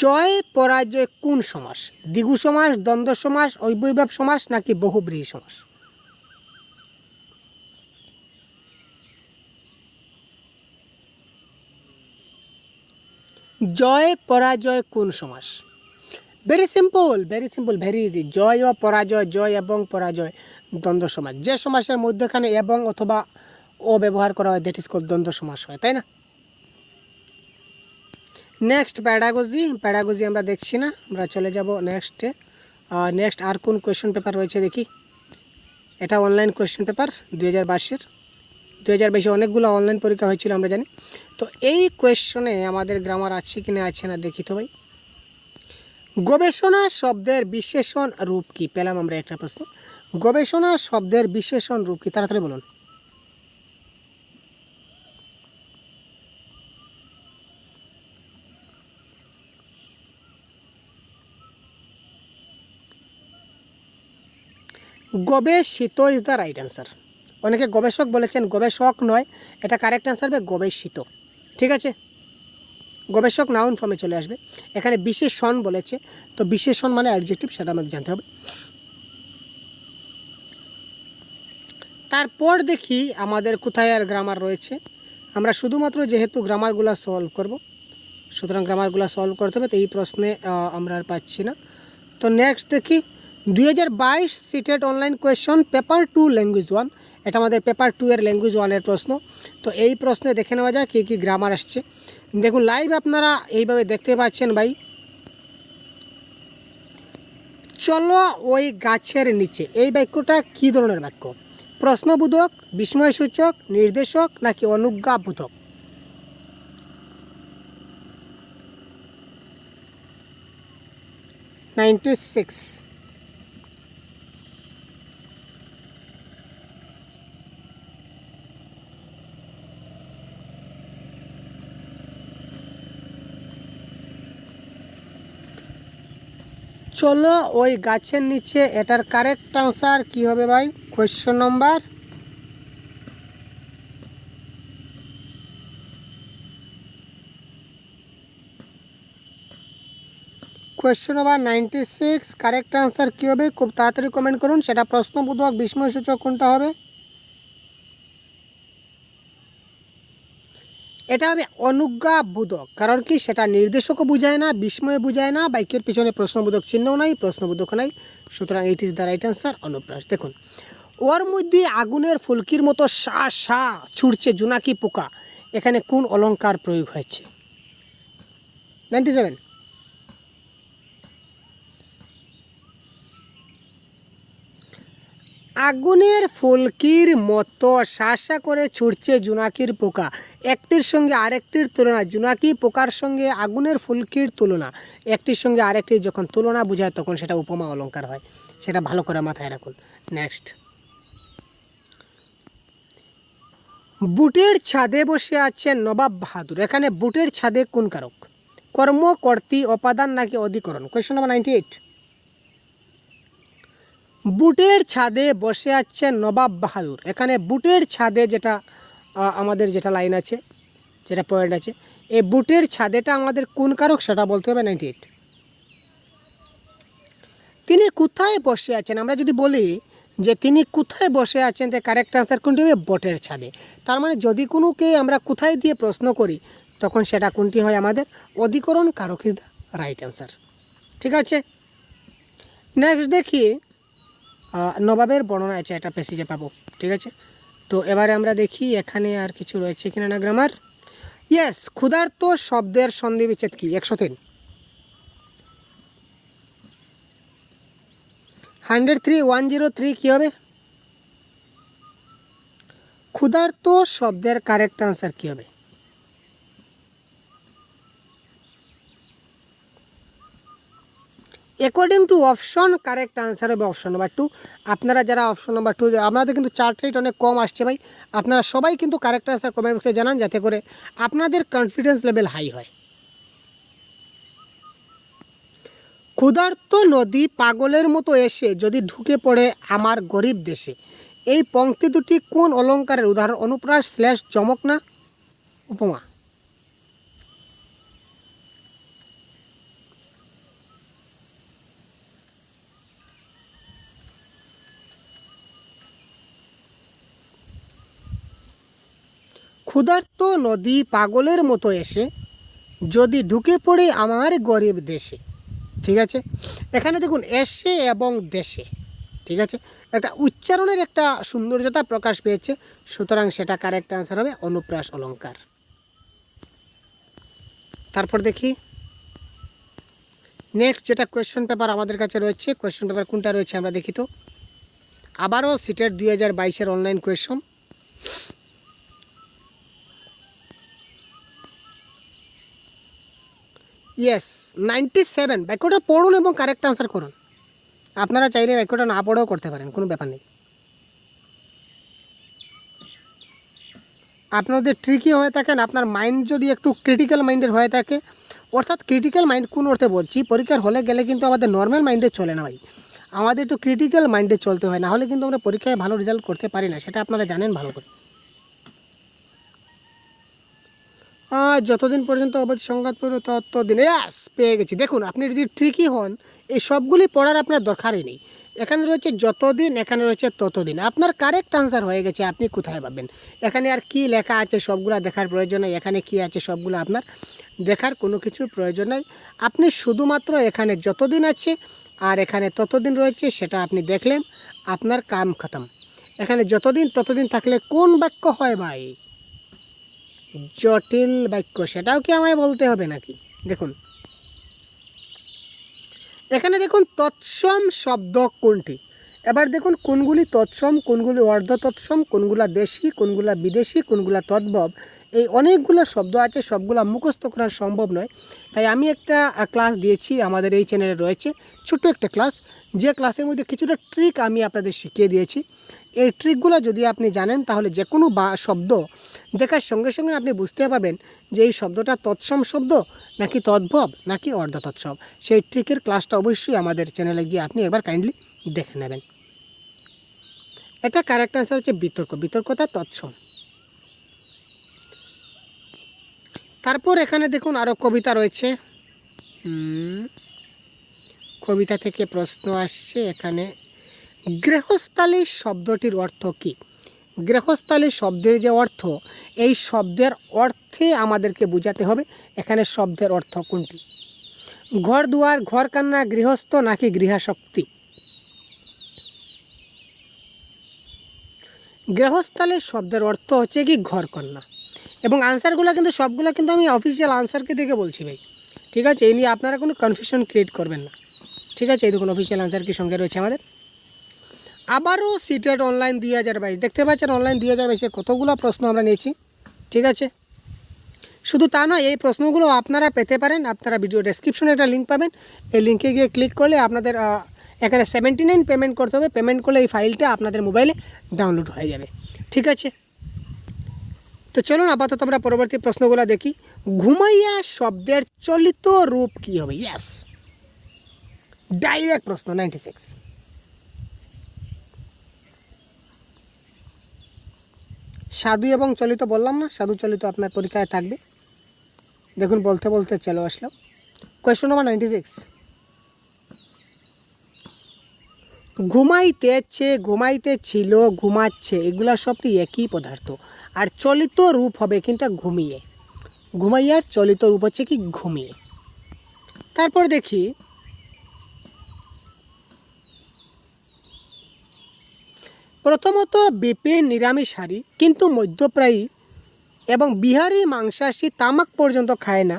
জয় পরাজয় কোন সমাস? দ্বিগু সমাস, দ্বন্দ্ব সমাস, অব্যয়ভাব সমাস নাকি বহুব্রীহি সমাস? জয় পরাজয় কোন সমাস? Very simple, very simple, very easy. জয় ও পরাজয়, জয় এবং পরাজয় দ্বন্দ্ব সমাস। যে সমাসের মধ্যখানে এবং অথবা ও ব্যবহার করা হয় দ্যাট ইজ কল দ্বন্দ্ব সমাস হয়, তাই না? Next pedagogy. প্যাডাগজি আমরা দেখছি না, আমরা চলে যাব নেক্সটে। নেক্সট আর কোন কোয়েশ্চেন পেপার রয়েছে দেখি। এটা অনলাইন কোয়েশ্চেন পেপার 2022-এর। 2022-এ অনেকগুলো অনলাইন পরীক্ষা হয়েছিল আমরা জানি। তো এই কোয়েশ্চনে আমাদের গ্রামার আছে কি না আছে না দেখি তো ভাই। গবেষণা শব্দের বিশেষণ রূপ কি? পেলাম আমরা একটা প্রশ্ন। গবেষণা শব্দের বিশেষণ রূপ কি? তাড়াতাড়ি বলুন। গবেষিত ইজ দ্য রাইট অ্যান্সার। অনেকে গবেষক বলেছেন, গবেষক নয়, এটা কারেক্ট অ্যান্সার হবে গবেষিত। ঠিক আছে, গবেষক নাউন ফর্মে চলে আসবে। এখানে বিশেষণ বলেছে, তো বিশেষণ মানে অ্যাডজেক্টিভ, সেটা আমাদের জানতে হবে। তারপর দেখি আমাদের কোথায় আর গ্রামার রয়েছে। আমরা শুধুমাত্র যেহেতু গ্রামারগুলো সলভ করব, সুতরাং গ্রামারগুলো সলভ করতে হবে, তো এই প্রশ্নে আমরা আর পাচ্ছি না। তো নেক্সট দেখি 2022 CTET online question paper 2 language 1। এটা আমাদের পেপার 2 এর ল্যাঙ্গুয়েজ 1-এর প্রশ্ন। তো এই প্রশ্নে দেখে নেওয়া যায় কী কী গ্রামার আসছে। দেখুন লাইভ আপনারা এইভাবে দেখতে পাচ্ছেন ভাই। চলো ওই গাছের নিচে, এই বাক্যটা কী ধরনের বাক্য? প্রশ্নবোধক, বিস্ময়সূচক, নির্দেশক নাকি অনুজ্ঞাবোধক? $96। চলো ওই গাছের নিচে, এটার কারেক্ট আনসার কি হবে ভাই? Question number question number 96 correct answer কী হবে? খুব তাড়াতাড়ি কমেন্ট করুন। সেটা প্রশ্নবোধক, বিস্ময়সূচক, কোনটা হবে? এটা হবে অনুজ্ঞাবোধক। কারণ কি, সেটা নির্দেশকও বুঝায় না, বিস্ময় বুঝায় না, বাইকের পিছনে প্রশ্নবোধক চিহ্নও নাই, প্রশ্নবোধক নাই, সুতরাং it is the right answer, অনুপ্রাস। দেখুন ওর মধ্যে আগুনের ফুলকির মতো সা সা ছুটছে জোনাকি পোকা, এখানে কোন অলংকার প্রয়োগ হয়েছে? 97। আগুনের ফুলকির মতো শাসা করে ছুটছে জোনাকির পোকা, একটির সঙ্গে আরেকটির তুলনা। জোনাকি পোকার সঙ্গে আগুনের ফুলকির তুলনা, একটির সঙ্গে আরেকটির যখন তুলনা বোঝায় তখন সেটা উপমা অলংকার হয়। সেটা ভালো করে মাথায় রাখুন। নেক্সট, বুটের ছাদে বসে আছেন নবাব বাহাদুর, এখানে বুটের ছাদে কোন কারক? কর্ম, কর্তৃ, অপাদান নাকি অধিকরণ? Question number 98। বুটের ছাদে বসে আছেন নবাব বাহাদুর, এখানে বুটের ছাদে যেটা আমাদের যেটা লাইন আছে, যেটা পয়েন্ট আছে, এই বুটের ছাদেটা আমাদের কোন কারক সেটা বলতে হবে। 98। তিনি কোথায় বসে আছেন, আমরা যদি বলি যে তিনি কোথায় বসে আছেন, তো কারেক্ট আনসার কোনটি হবে? বটের ছাদে। তার মানে যদি কোনোকে আমরা কোথায় দিয়ে প্রশ্ন করি তখন সেটা কোনটি হয়? আমাদের অধিকরণ কারক ইজ দ্য রাইট অ্যান্সার। ঠিক আছে, নেক্সট দেখি নবাবের বর্ণনা আছে, এটা পেসেজে পাবো। ঠিক আছে, তো এবারে আমরা দেখি এখানে আর কিছু রয়েছে কিনা না গ্রামার। ইয়েস, ক্ষুধার্ত শব্দের সন্ধি বিচ্ছেদ কি? 103। 103 103 কী হবে? ক্ষুধার্ত শব্দের কারেক্ট আনসার কী হবে? According to option correct answer হবে অপশন নাম্বার 2। আপনারা যারা অপশন নাম্বার 2, আপনাদের কিন্তু চার্ট রেট অনেক কম আসছে ভাই, আপনারা সবাই কিন্তু কারেক্ট আনসার কমেন্ট বক্সে জানান, যাতে করে আপনাদের কনফিডেন্স লেভেল হাই হয়। ক্ষুধার্ত নদী পাগলের মতো এসে যদি ঢুকে পড়ে আমার গরিব দেশে, এই পংক্তি দুটি কোন অলঙ্কারের উদাহরণ? অনুপ্রাস / চমক না উপমা? ক্ষুধার্ত নদী পাগলের মতো এসে যদি ঢুকে পড়ে আমার গরিব দেশে, ঠিক আছে। এখানে দেখুন এসে এবং দেশে, ঠিক আছে, একটা উচ্চারণের একটা সৌন্দর্যতা প্রকাশ পেয়েছে, সুতরাং সেটা কারেক্ট আনসার হবে অনুপ্রাস অলঙ্কার। তারপর দেখি নেক্সট যেটা কোয়েশ্চেন পেপার আমাদের কাছে রয়েছে, কোয়েশ্চেন পেপার কোনটা রয়েছে আমরা দেখি তো। আবারও সিটেট 2022-এর অনলাইন কোয়েশ্চন। ইয়েস 97, বাক্যটা পড়ুন এবং কারেক্ট আনসার করুন। আপনারা চাইলে বাক্যটা না পড়েও করতে পারেন, কোনো ব্যাপার নেই। আপনাদের ট্রিকি হয়ে থাকেন, আপনার মাইন্ড যদি একটু ক্রিটিক্যাল মাইন্ডের হয়ে থাকে, অর্থাৎ ক্রিটিক্যাল মাইন্ড কোন অর্থে বলছি, পরীক্ষার হলে গেলে কিন্তু আমাদের নর্মাল মাইন্ডে চলে না ভাই, আমাদের একটু ক্রিটিক্যাল মাইন্ডে চলতে হয়, না হলে কিন্তু আমরা পরীক্ষায় ভালো রেজাল্ট করতে পারি না, সেটা আপনারা জানেন ভালো করে। যতদিন পর্যন্ত অবধি সংঘাত পড়বে ততদিন, ইয়াস পেয়ে গেছি। দেখুন আপনি যদি ট্রিকি হন, এই সবগুলি পড়ার আপনার দরকারই নেই। এখানে রয়েছে যতদিন, এখানে রয়েছে ততদিন, আপনার কারেক্ট আনসার হয়ে গেছে, আপনি কোথায় পাবেন? এখানে আর কি লেখা আছে সবগুলা দেখার প্রয়োজন নেই, এখানে কি আছে সবগুলো আপনার দেখার কোনো কিছু প্রয়োজন নেই। আপনি শুধুমাত্র এখানে যতদিন আছে আর এখানে ততদিন রয়েছে সেটা আপনি দেখলেন, আপনার কাম খতম। এখানে যতদিন ততদিন থাকলে কোন বাক্য হয় ভাই? জটিল বাক্য, সেটাও কি আমায় বলতে হবে নাকি? দেখুন এখানে দেখুন তৎসম শব্দ কোনটি, এবার দেখুন কোনগুলি তৎসম, কোনগুলি অর্ধ তৎসম, কোনগুলা দেশি, কোনগুলা বিদেশি, কোনগুলা তদ্ভব, এই অনেকগুলো শব্দ আছে, সবগুলা মুখস্থ করা সম্ভব নয়। তাই আমি একটা ক্লাস দিয়েছি, আমাদের এই চ্যানেলে রয়েছে ছোট্ট একটা ক্লাস, যে ক্লাসের মধ্যে কিছুটা ট্রিক আমি আপনাদের শিখিয়ে দিয়েছি। এই ট্রিকগুলো যদি আপনি জানেন, তাহলে যে কোনো শব্দ দেখার সঙ্গে সঙ্গে আপনি বুঝতে পারবেন যে এই শব্দটা তৎসম শব্দ নাকি তদ্ভব নাকি অর্ধ তৎসম। সেই ট্রিকের ক্লাসটা অবশ্যই আমাদের চ্যানেলে গিয়ে আপনি একবার কাইন্ডলি দেখে নেবেন। এটা কারেক্ট আনসার হচ্ছে বিতর্ক, বিতর্কতা তৎসম। তারপর এখানে দেখুন আরও কবিতা রয়েছে, কবিতা থেকে প্রশ্ন আসছে। এখানে গৃহস্থালী শব্দটির অর্থ কী? গৃহস্থালী শব্দের যে অর্থ, এই শব্দের অর্থে আমাদেরকে বোঝাতে হবে এখানে শব্দের অর্থ কোনটি। ঘর দুয়ার, ঘর কান্না, গৃহস্থ নাকি গৃহাশক্তি? গৃহস্থালী শব্দের অর্থ হচ্ছে কি ঘর কন্যা, এবং আনসারগুলো কিন্তু সবগুলো কিন্তু আমি অফিসিয়াল আনসারকে দেখে বলছি ভাই, ঠিক আছে? এই নিয়ে আপনারা কোনো কনফিউশন ক্রিয়েট করবেন না, ঠিক আছে? এই দেখুন অফিসিয়াল আনসার কি সঙ্গে রয়েছে আমাদের। আবারও সিটেট অনলাইন 2022, দেখতে পাচ্ছেন অনলাইন 2022-এ কতগুলো প্রশ্ন আমরা নিয়েছি, ঠিক আছে? শুধু তা নয়, এই প্রশ্নগুলো আপনারা পেতে পারেন, আপনারা ভিডিও ডেসক্রিপশনে একটা লিঙ্ক পাবেন, এই লিঙ্কে গিয়ে ক্লিক করলে আপনাদের এখানে 79 পেমেন্ট করতে হবে, পেমেন্ট করলে এই ফাইলটা আপনাদের মোবাইলে ডাউনলোড হয়ে যাবে, ঠিক আছে? তো চলুন আপাতত আমরা পরবর্তী প্রশ্নগুলো দেখি। ঘুমাইয়া শব্দের চলিত রূপ কী হবে? ইয়াস, ডাইরেক্ট প্রশ্ন 96। সাধু এবং চলিত বললাম না, সাধু চলিত আপনার পরীক্ষায় থাকবে। দেখুন বলতে বলতে চলে আসলাম কোয়েশ্চন নাম্বার 96। ঘুমাইতেছে, ঘুমাইতেছিল, ঘুমাচ্ছে, এগুলা সবটি একই পদার্থ, আর চলিত রূপ হবে কিন্তু ঘুমিয়ে। ঘুমাইয়ার চলিত রূপ হচ্ছে কি ঘুমিয়ে। তারপর দেখি প্রথমত বিপিন নিরামিষহারী কিন্তু মধ্যপ্রায়ী এবং বিহারি মাংসাশী, তামাক পর্যন্ত খায় না,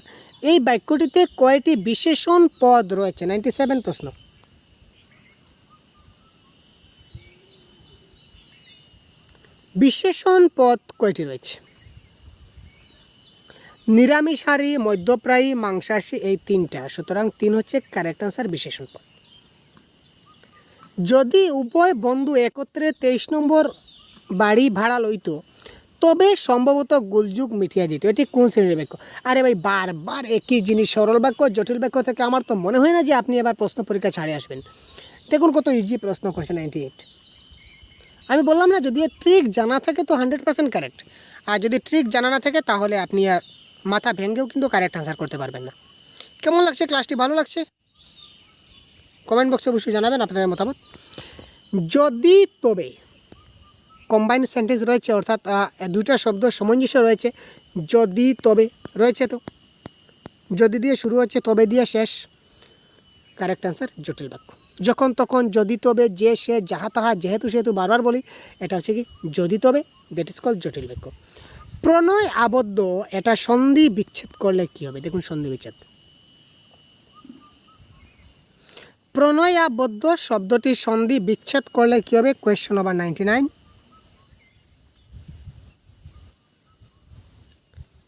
এই বাক্যটিতে কয়টি বিশেষণ পদ রয়েছে? 97 প্রশ্ন। বিশেষণ পদ কয়টি রয়েছে? নিরামিষাহারী, মধ্যপ্রায়ী, মাংসাশী, এই তিনটা। সুতরাং 3 হচ্ছে কারেক্ট আনসার বিশেষণ পদ। যদি উভয় বন্ধু একত্রে 23 নম্বর বাড়ি ভাড়া লইত তবে সম্ভবত গোলযোগ মিটিয়া যেত। এটি কোন শ্রেণীর বাক্য? আরে ভাই, বারবার একই জিনিস, সরল বাক্য জটিল বাক্য থেকে আমার তো মনে হয় না যে আপনি এবার প্রশ্ন পরীক্ষা ছাড়ে আসবেন। দেখুন কত ইজি প্রশ্ন করছে 98। আমি বললাম না, যদি ট্রিক জানা থাকে তো 100% কারেক্ট, আর যদি ট্রিক জানা না থাকে তাহলে আপনি আর মাথা ভেঙেও কিন্তু কারেক্ট আনসার করতে পারবেন না। কেমন লাগছে ক্লাসটি? ভালো লাগছে? কমেন্ট বক্সে অবশ্যই জানাবেন আপনাদের মতামত। যদি তবে কম্বাইন্ড সেন্টেন্স রয়েছে, অর্থাৎ দুইটা শব্দ সামঞ্জস্য রয়েছে। যদি তবে রয়েছে, তো যদি দিয়ে শুরু হচ্ছে, তবে দিয়ে শেষ। কারেক্ট আনসার জটিল বাক্য। যখন তখন, যদি তবে, যে সে, যাহা তাহা, যেহেতু সেহেতু বারবার বলি, এটা হচ্ছে কি যদি তবে, দ্যাট ইজ কল্ড জটিল বাক্য। প্রণয় আবদ্ধ, এটা সন্ধি বিচ্ছেদ করলে কি হবে? দেখুন সন্ধি বিচ্ছেদ। প্রণয় আবদ্ধ শব্দটি সন্ধি বিচ্ছেদ করলে কি হবে? Question number 99।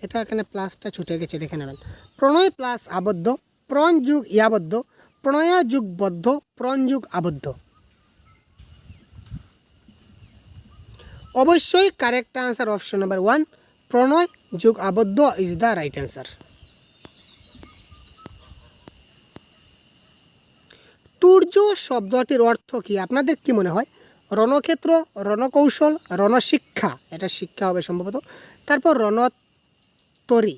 এটা এখানে প্লাসটা ছুটে গেছে, দেখে নেবেন। প্রণয় প্লাস আবদ্ধ, প্রণ যুগ ইয়াবদ্ধ, প্রণয়া যুগ বদ্ধ, প্রণ যুগ আবদ্ধ। অবশ্যই কারেক্ট আনসার অপশন নাম্বার 1, প্রণয় যুগ আবদ্ধ ইজ দ্য রাইট অ্যান্সার। তুর্য শব্দটির অর্থ কি? আপনাদের কি মনে হয়? রণক্ষেত্র, রণকৌশল, রণশিক্ষা, এটা শিক্ষা হবে সম্ভবত। তারপর রণতরী।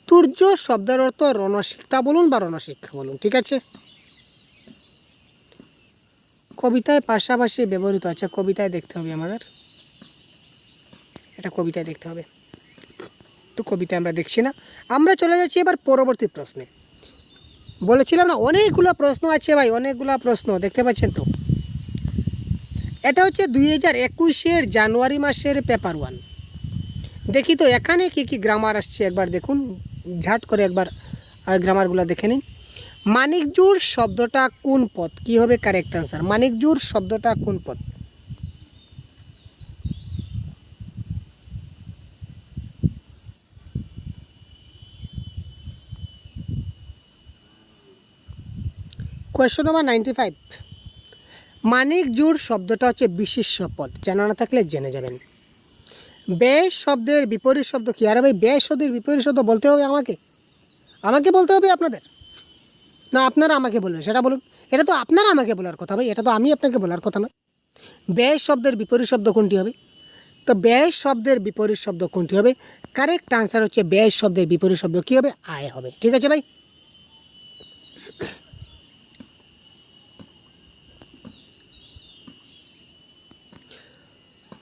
তুর্য শব্দের অর্থ রণশিক্ষা বলুন বা রণশিক্ষা বলুন, ঠিক আছে? কবিতায় পাশাপাশি ব্যবহৃত। আচ্ছা, কবিতায় দেখতে হবে আমাদের, এটা কবিতায় দেখতে হবে, তো কবিতায় আমরা দেখছি না। আমরা চলে যাচ্ছি এবার পরবর্তী প্রশ্নে। বলেছিলাম না অনেকগুলো প্রশ্ন আছে ভাই, অনেকগুলো প্রশ্ন দেখতে পাচ্ছেন তো। এটা হচ্ছে 2021 জানুয়ারি মাসের পেপার 1। দেখি তো এখানে কি কি গ্রামার আসছে, একবার দেখুন, ঝাট করে একবার গ্রামারগুলো দেখে নিন। মানিকজোড় শব্দটা কোন পদ? কি হবে কারেক্ট আনসার? মানিকজোড় শব্দটা কোন পদ? Question number 95। মানিকজোড় শব্দটা হচ্ছে বিশেষ্য পদ, জানা না থাকলে জেনে যাবেন। ব্যয় শব্দের বিপরীত শব্দ কি? আরে ভাই, ব্যয় শব্দের বিপরীত শব্দ বলতে হবে আমাকে বলতে হবে আপনাদের, না আপনারা আমাকে বলবেন? সেটা বলুন। এটা তো আপনারা আমাকে বলার কথা ভাই, এটা তো আমি আপনাকে বলার কথা না। ব্যয় শব্দের বিপরীত শব্দ কোনটি হবে? তো ব্যয় শব্দের বিপরীত শব্দ কোনটি হবে? কারেক্ট আনসার হচ্ছে ব্যয় শব্দের বিপরীত শব্দ কী হবে? আয় হবে, ঠিক আছে ভাই?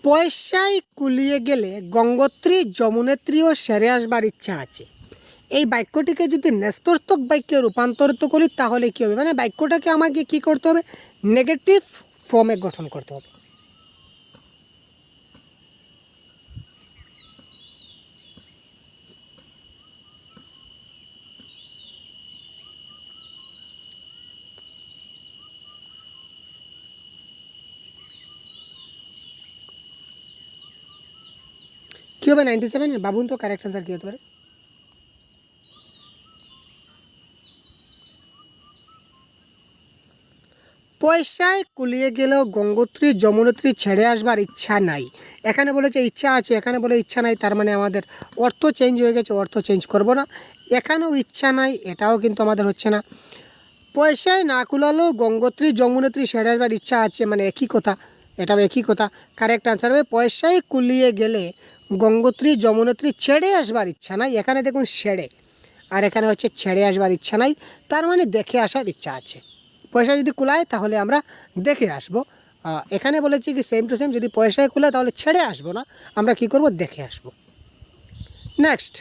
পয়সায় কুলিয়ে গেলে গঙ্গোত্রী যমুনেত্রীও সেরে আসবার ইচ্ছা আছে। এই বাক্যটিকে যদি ন্যস্তর্থক বাক্যে রূপান্তরিত করি তাহলে কী হবে? মানে বাক্যটাকে আমাকে কী করতে হবে? নেগেটিভ ফর্মে গঠন করতে হবে। কী হবে 97? ভাবুন তো কারেক্ট আনসার কী হতে পারে? পয়সায় কুলিয়ে গেলেও গঙ্গোত্রী যমুনেত্রী ছেড়ে আসবার ইচ্ছা নাই। এখানে বলেছে ইচ্ছা আছে, এখানে বলে ইচ্ছা নাই, তার মানে আমাদের অর্থ চেঞ্জ হয়ে গেছে, অর্থ চেঞ্জ করব না। এখানেও ইচ্ছা নাই, এটাও কিন্তু আমাদের হচ্ছে না। পয়সায় না কুলালেও গঙ্গোত্রী যমুনেত্রী ছেড়ে আসবার ইচ্ছা আছে, মানে একই কথা, এটাও একই কথা। কারেক্ট আনসার হবে পয়সায় কুলিয়ে গেলে গঙ্গোত্রী যমুনেত্রী ছেড়ে আসবার ইচ্ছা নাই। এখানে দেখুন ছেড়ে, আর এখানে হচ্ছে ছেড়ে আসবার ইচ্ছা নাই, তার মানে দেখে আসার ইচ্ছা আছে। পয়সা যদি কুলায় তাহলে আমরা দেখে আসব। এখানে বলেছি কি সেম টু সেম, যদি পয়সায় কুলায় তাহলে ছেড়ে আসবো না, আমরা কি করব? দেখে আসব। নেক্সট,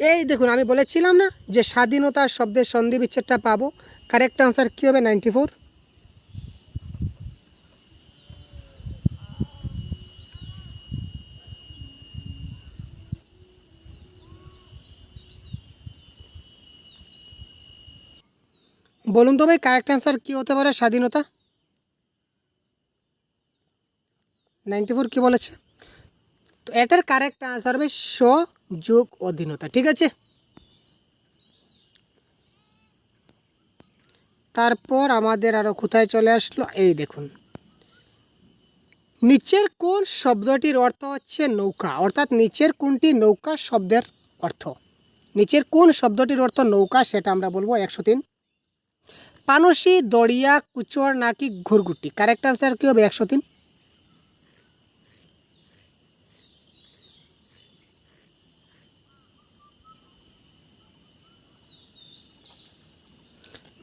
এই দেখুন আমি বলেছিলাম না যে স্বাধীনতা শব্দের সন্ধি বিচ্ছেদটা পাবো। কারেক্ট আনসার কী হবে? 94। বলুন তো ভাই কারেক্ট আনসার কী হতে পারে স্বাধীনতা? 94 কি বলেছে? তো এটার কারেক্ট আনসার হবে স যোগ অধীনতা। ঠিক আছে, তারপর আমাদের আরও কোথায় চলে আসলো, এই দেখুন, নিচের কোন শব্দটির অর্থ হচ্ছে নৌকা, অর্থাৎ নিচের কোনটি নৌকা শব্দের অর্থ? নিচের কোন শব্দটির অর্থ নৌকা সেটা আমরা বলবো 103। পানসি, দড়িয়া, কুচর নাকি ঘুরগুটি? কারেক্ট আনসার কী হবে? 103।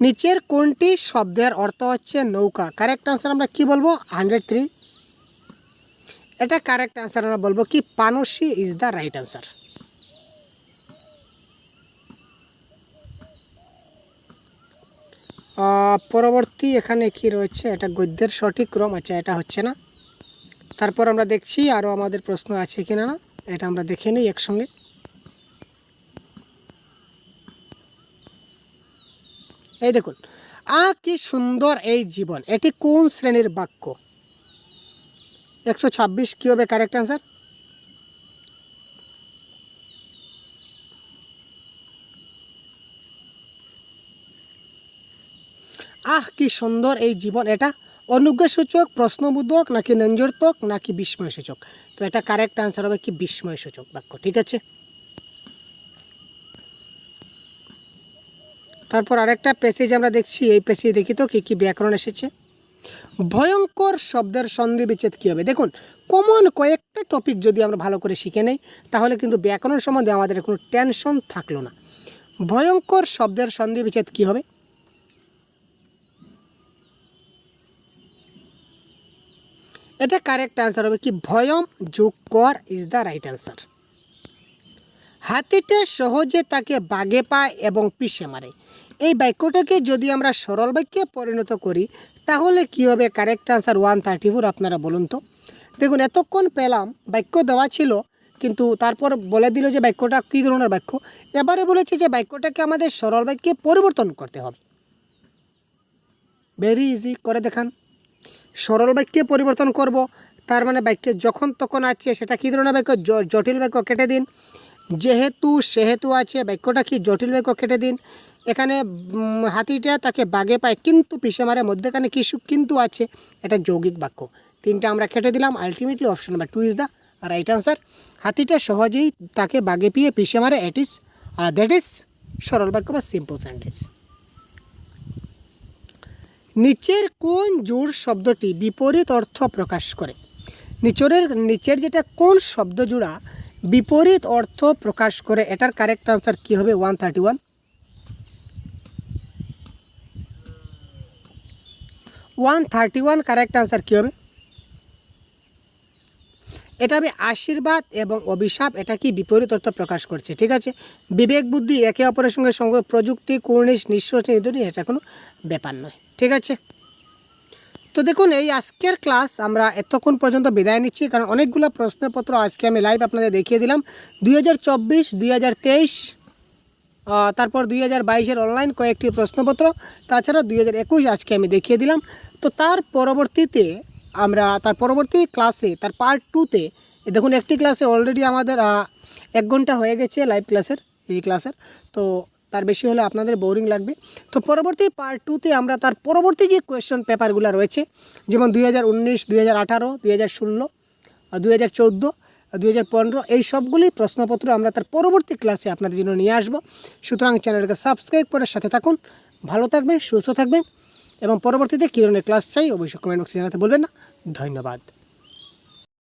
নিচের কোনটি শব্দের অর্থ হচ্ছে নৌকা? কারেক্ট আনসার আমরা কি বলবো? 103। এটা কারেক্ট আনসার আমরা বলবো কি পানসি ইজ দ্য রাইট আনসার। পরবর্তী এখানে কি রয়েছে, এটা গদ্যের সঠিক ক্রম, আচ্ছা এটা হচ্ছে না। তারপর আমরা দেখছি আরও আমাদের প্রশ্ন আছে কিনা, না এটা আমরা দেখে নিই একসঙ্গে। এই দেখুন, কি সুন্দর এই জীবন, এটি কোন শ্রেণীর বাক্য? 126 কি হবে কারেক্ট আনসার? কি সুন্দর এই জীবন, এটা অনুজ্ঞাসূচক, প্রশ্নবোধক নাকি নঞ্জর্তক নাকি বিস্ময়সূচক? তো এটা কারেক্ট আনসার হবে কি বিস্ময়সূচক বাক্য। ঠিক আছে, তারপর আরেকটা প্যাসেজ আমরা দেখছি, এই প্যাসেজ দেখি তো কী কী ব্যাকরণ এসেছে। ভয়ঙ্কর শব্দের সন্ধি বিচ্ছেদ কী হবে? দেখুন, কমন কয়েকটা টপিক যদি আমরা ভালো করে শিখে নেই তাহলে কিন্তু ব্যাকরণ সম্বন্ধে আমাদের কোনো টেনশন থাকলো না। ভয়ঙ্কর শব্দের সন্ধি বিচ্ছেদ কী হবে? এটা কারেক্ট আনসার হবে কি ভয়ম যোগ কর ইজ দ্য রাইট আনসার। হাতিটা সহজে তাকে বাগে পায় এবং পিষে মারে, এই বাক্যটাকে যদি আমরা সরল বাক্যে পরিণত করি তাহলে কি হবে? Correct answer 134। আপনারা বলুন তো। দেখুন, এতক্ষণ পেলাম বাক্য দেওয়া ছিল কিন্তু তারপর বলে দিল যে বাক্যটা কী ধরনের বাক্য। এবারে বলেছে যে বাক্যটাকে আমাদের সরল বাক্যে পরিবর্তন করতে হবে। ভেরি ইজি, করে দেখান। সরল বাক্যে পরিবর্তন করব, তার মানে বাক্যে যখন তখন আছে সেটা কী ধরনের বাক্য? জটিল বাক্য, কেটে দিন। যেহেতু সেহেতু আছে, বাক্যটা কি জটিল বাক্য, কেটে দিন। এখানে হাতিটা তাকে বাগে পায় কিন্তু পিষে মারে, মধ্যেখানে কিছু কিন্তু আছে, এটা যৌগিক বাক্য। তিনটা আমরা কেটে দিলাম। Ultimately option number 2 is the right answer. হাতিটা সহজেই তাকে বাগে পিয়ে পিষে মারে, দ্যাট ইজ সরল বাক্য বা সিম্পল সেন্টেন্স। নিচের কোন জোড় শব্দটি বিপরীত অর্থ প্রকাশ করে? নিচের যেটা কোন শব্দ জোড়া বিপরীত অর্থ প্রকাশ করে? এটার কারেক্ট আনসার কি হবে? 131। 131 কারেক্ট আনসার কী হবে? এটা হবে আশীর্বাদ এবং অভিশাপ, এটা কি বিপরীত অর্থ প্রকাশ করছে। ঠিক আছে, বিবেক বুদ্ধি একে অপরের সঙ্গে প্রযুক্তি, কুর্নিশ, নিঃশ্বাস, নিধনি, এটা কোনো ব্যাপার নয়। ঠিক আছে, তো দেখুন এই আজকের ক্লাস আমরা এতক্ষণ পর্যন্ত বিদায় নিচ্ছি, কারণ অনেকগুলো প্রশ্নপত্র আজকে আমি লাইভ আপনাদের দেখিয়ে দিলাম। 2024, 2023, তারপর 2022-এর অনলাইন কয়েকটি প্রশ্নপত্র, তাছাড়া 2021 আজকে আমি দেখিয়ে দিলাম। তো তার পরবর্তী ক্লাসে তার পার্ট 2-তে দেখুন একটি ক্লাসে অলরেডি আমাদের 1 ঘন্টা হয়ে গেছে লাইভ ক্লাসের, এই ক্লাসের, তো তার বেশি হলে আপনাদের বোরিং লাগবে। তো পরবর্তী পার্ট 2-তে আমরা তার পরবর্তী যে কোয়েশ্চন পেপারগুলো রয়েছে, যেমন 2019, 2018, 2016, 2014, 2015, এই সবগুলি প্রশ্নপত্র আমরা তার পরবর্তী ক্লাসে আপনাদের জন্য নিয়ে আসবো। সুতরাং চ্যানেলকে সাবস্ক্রাইব করে সাথে থাকুন। ভালো থাকবেন, সুস্থ থাকবেন এবং পরবর্তীতে কী ধরনের ক্লাস চাই অবশ্যই কমেন্ট বক্সে জানাতে বলবেন না। ধন্যবাদ।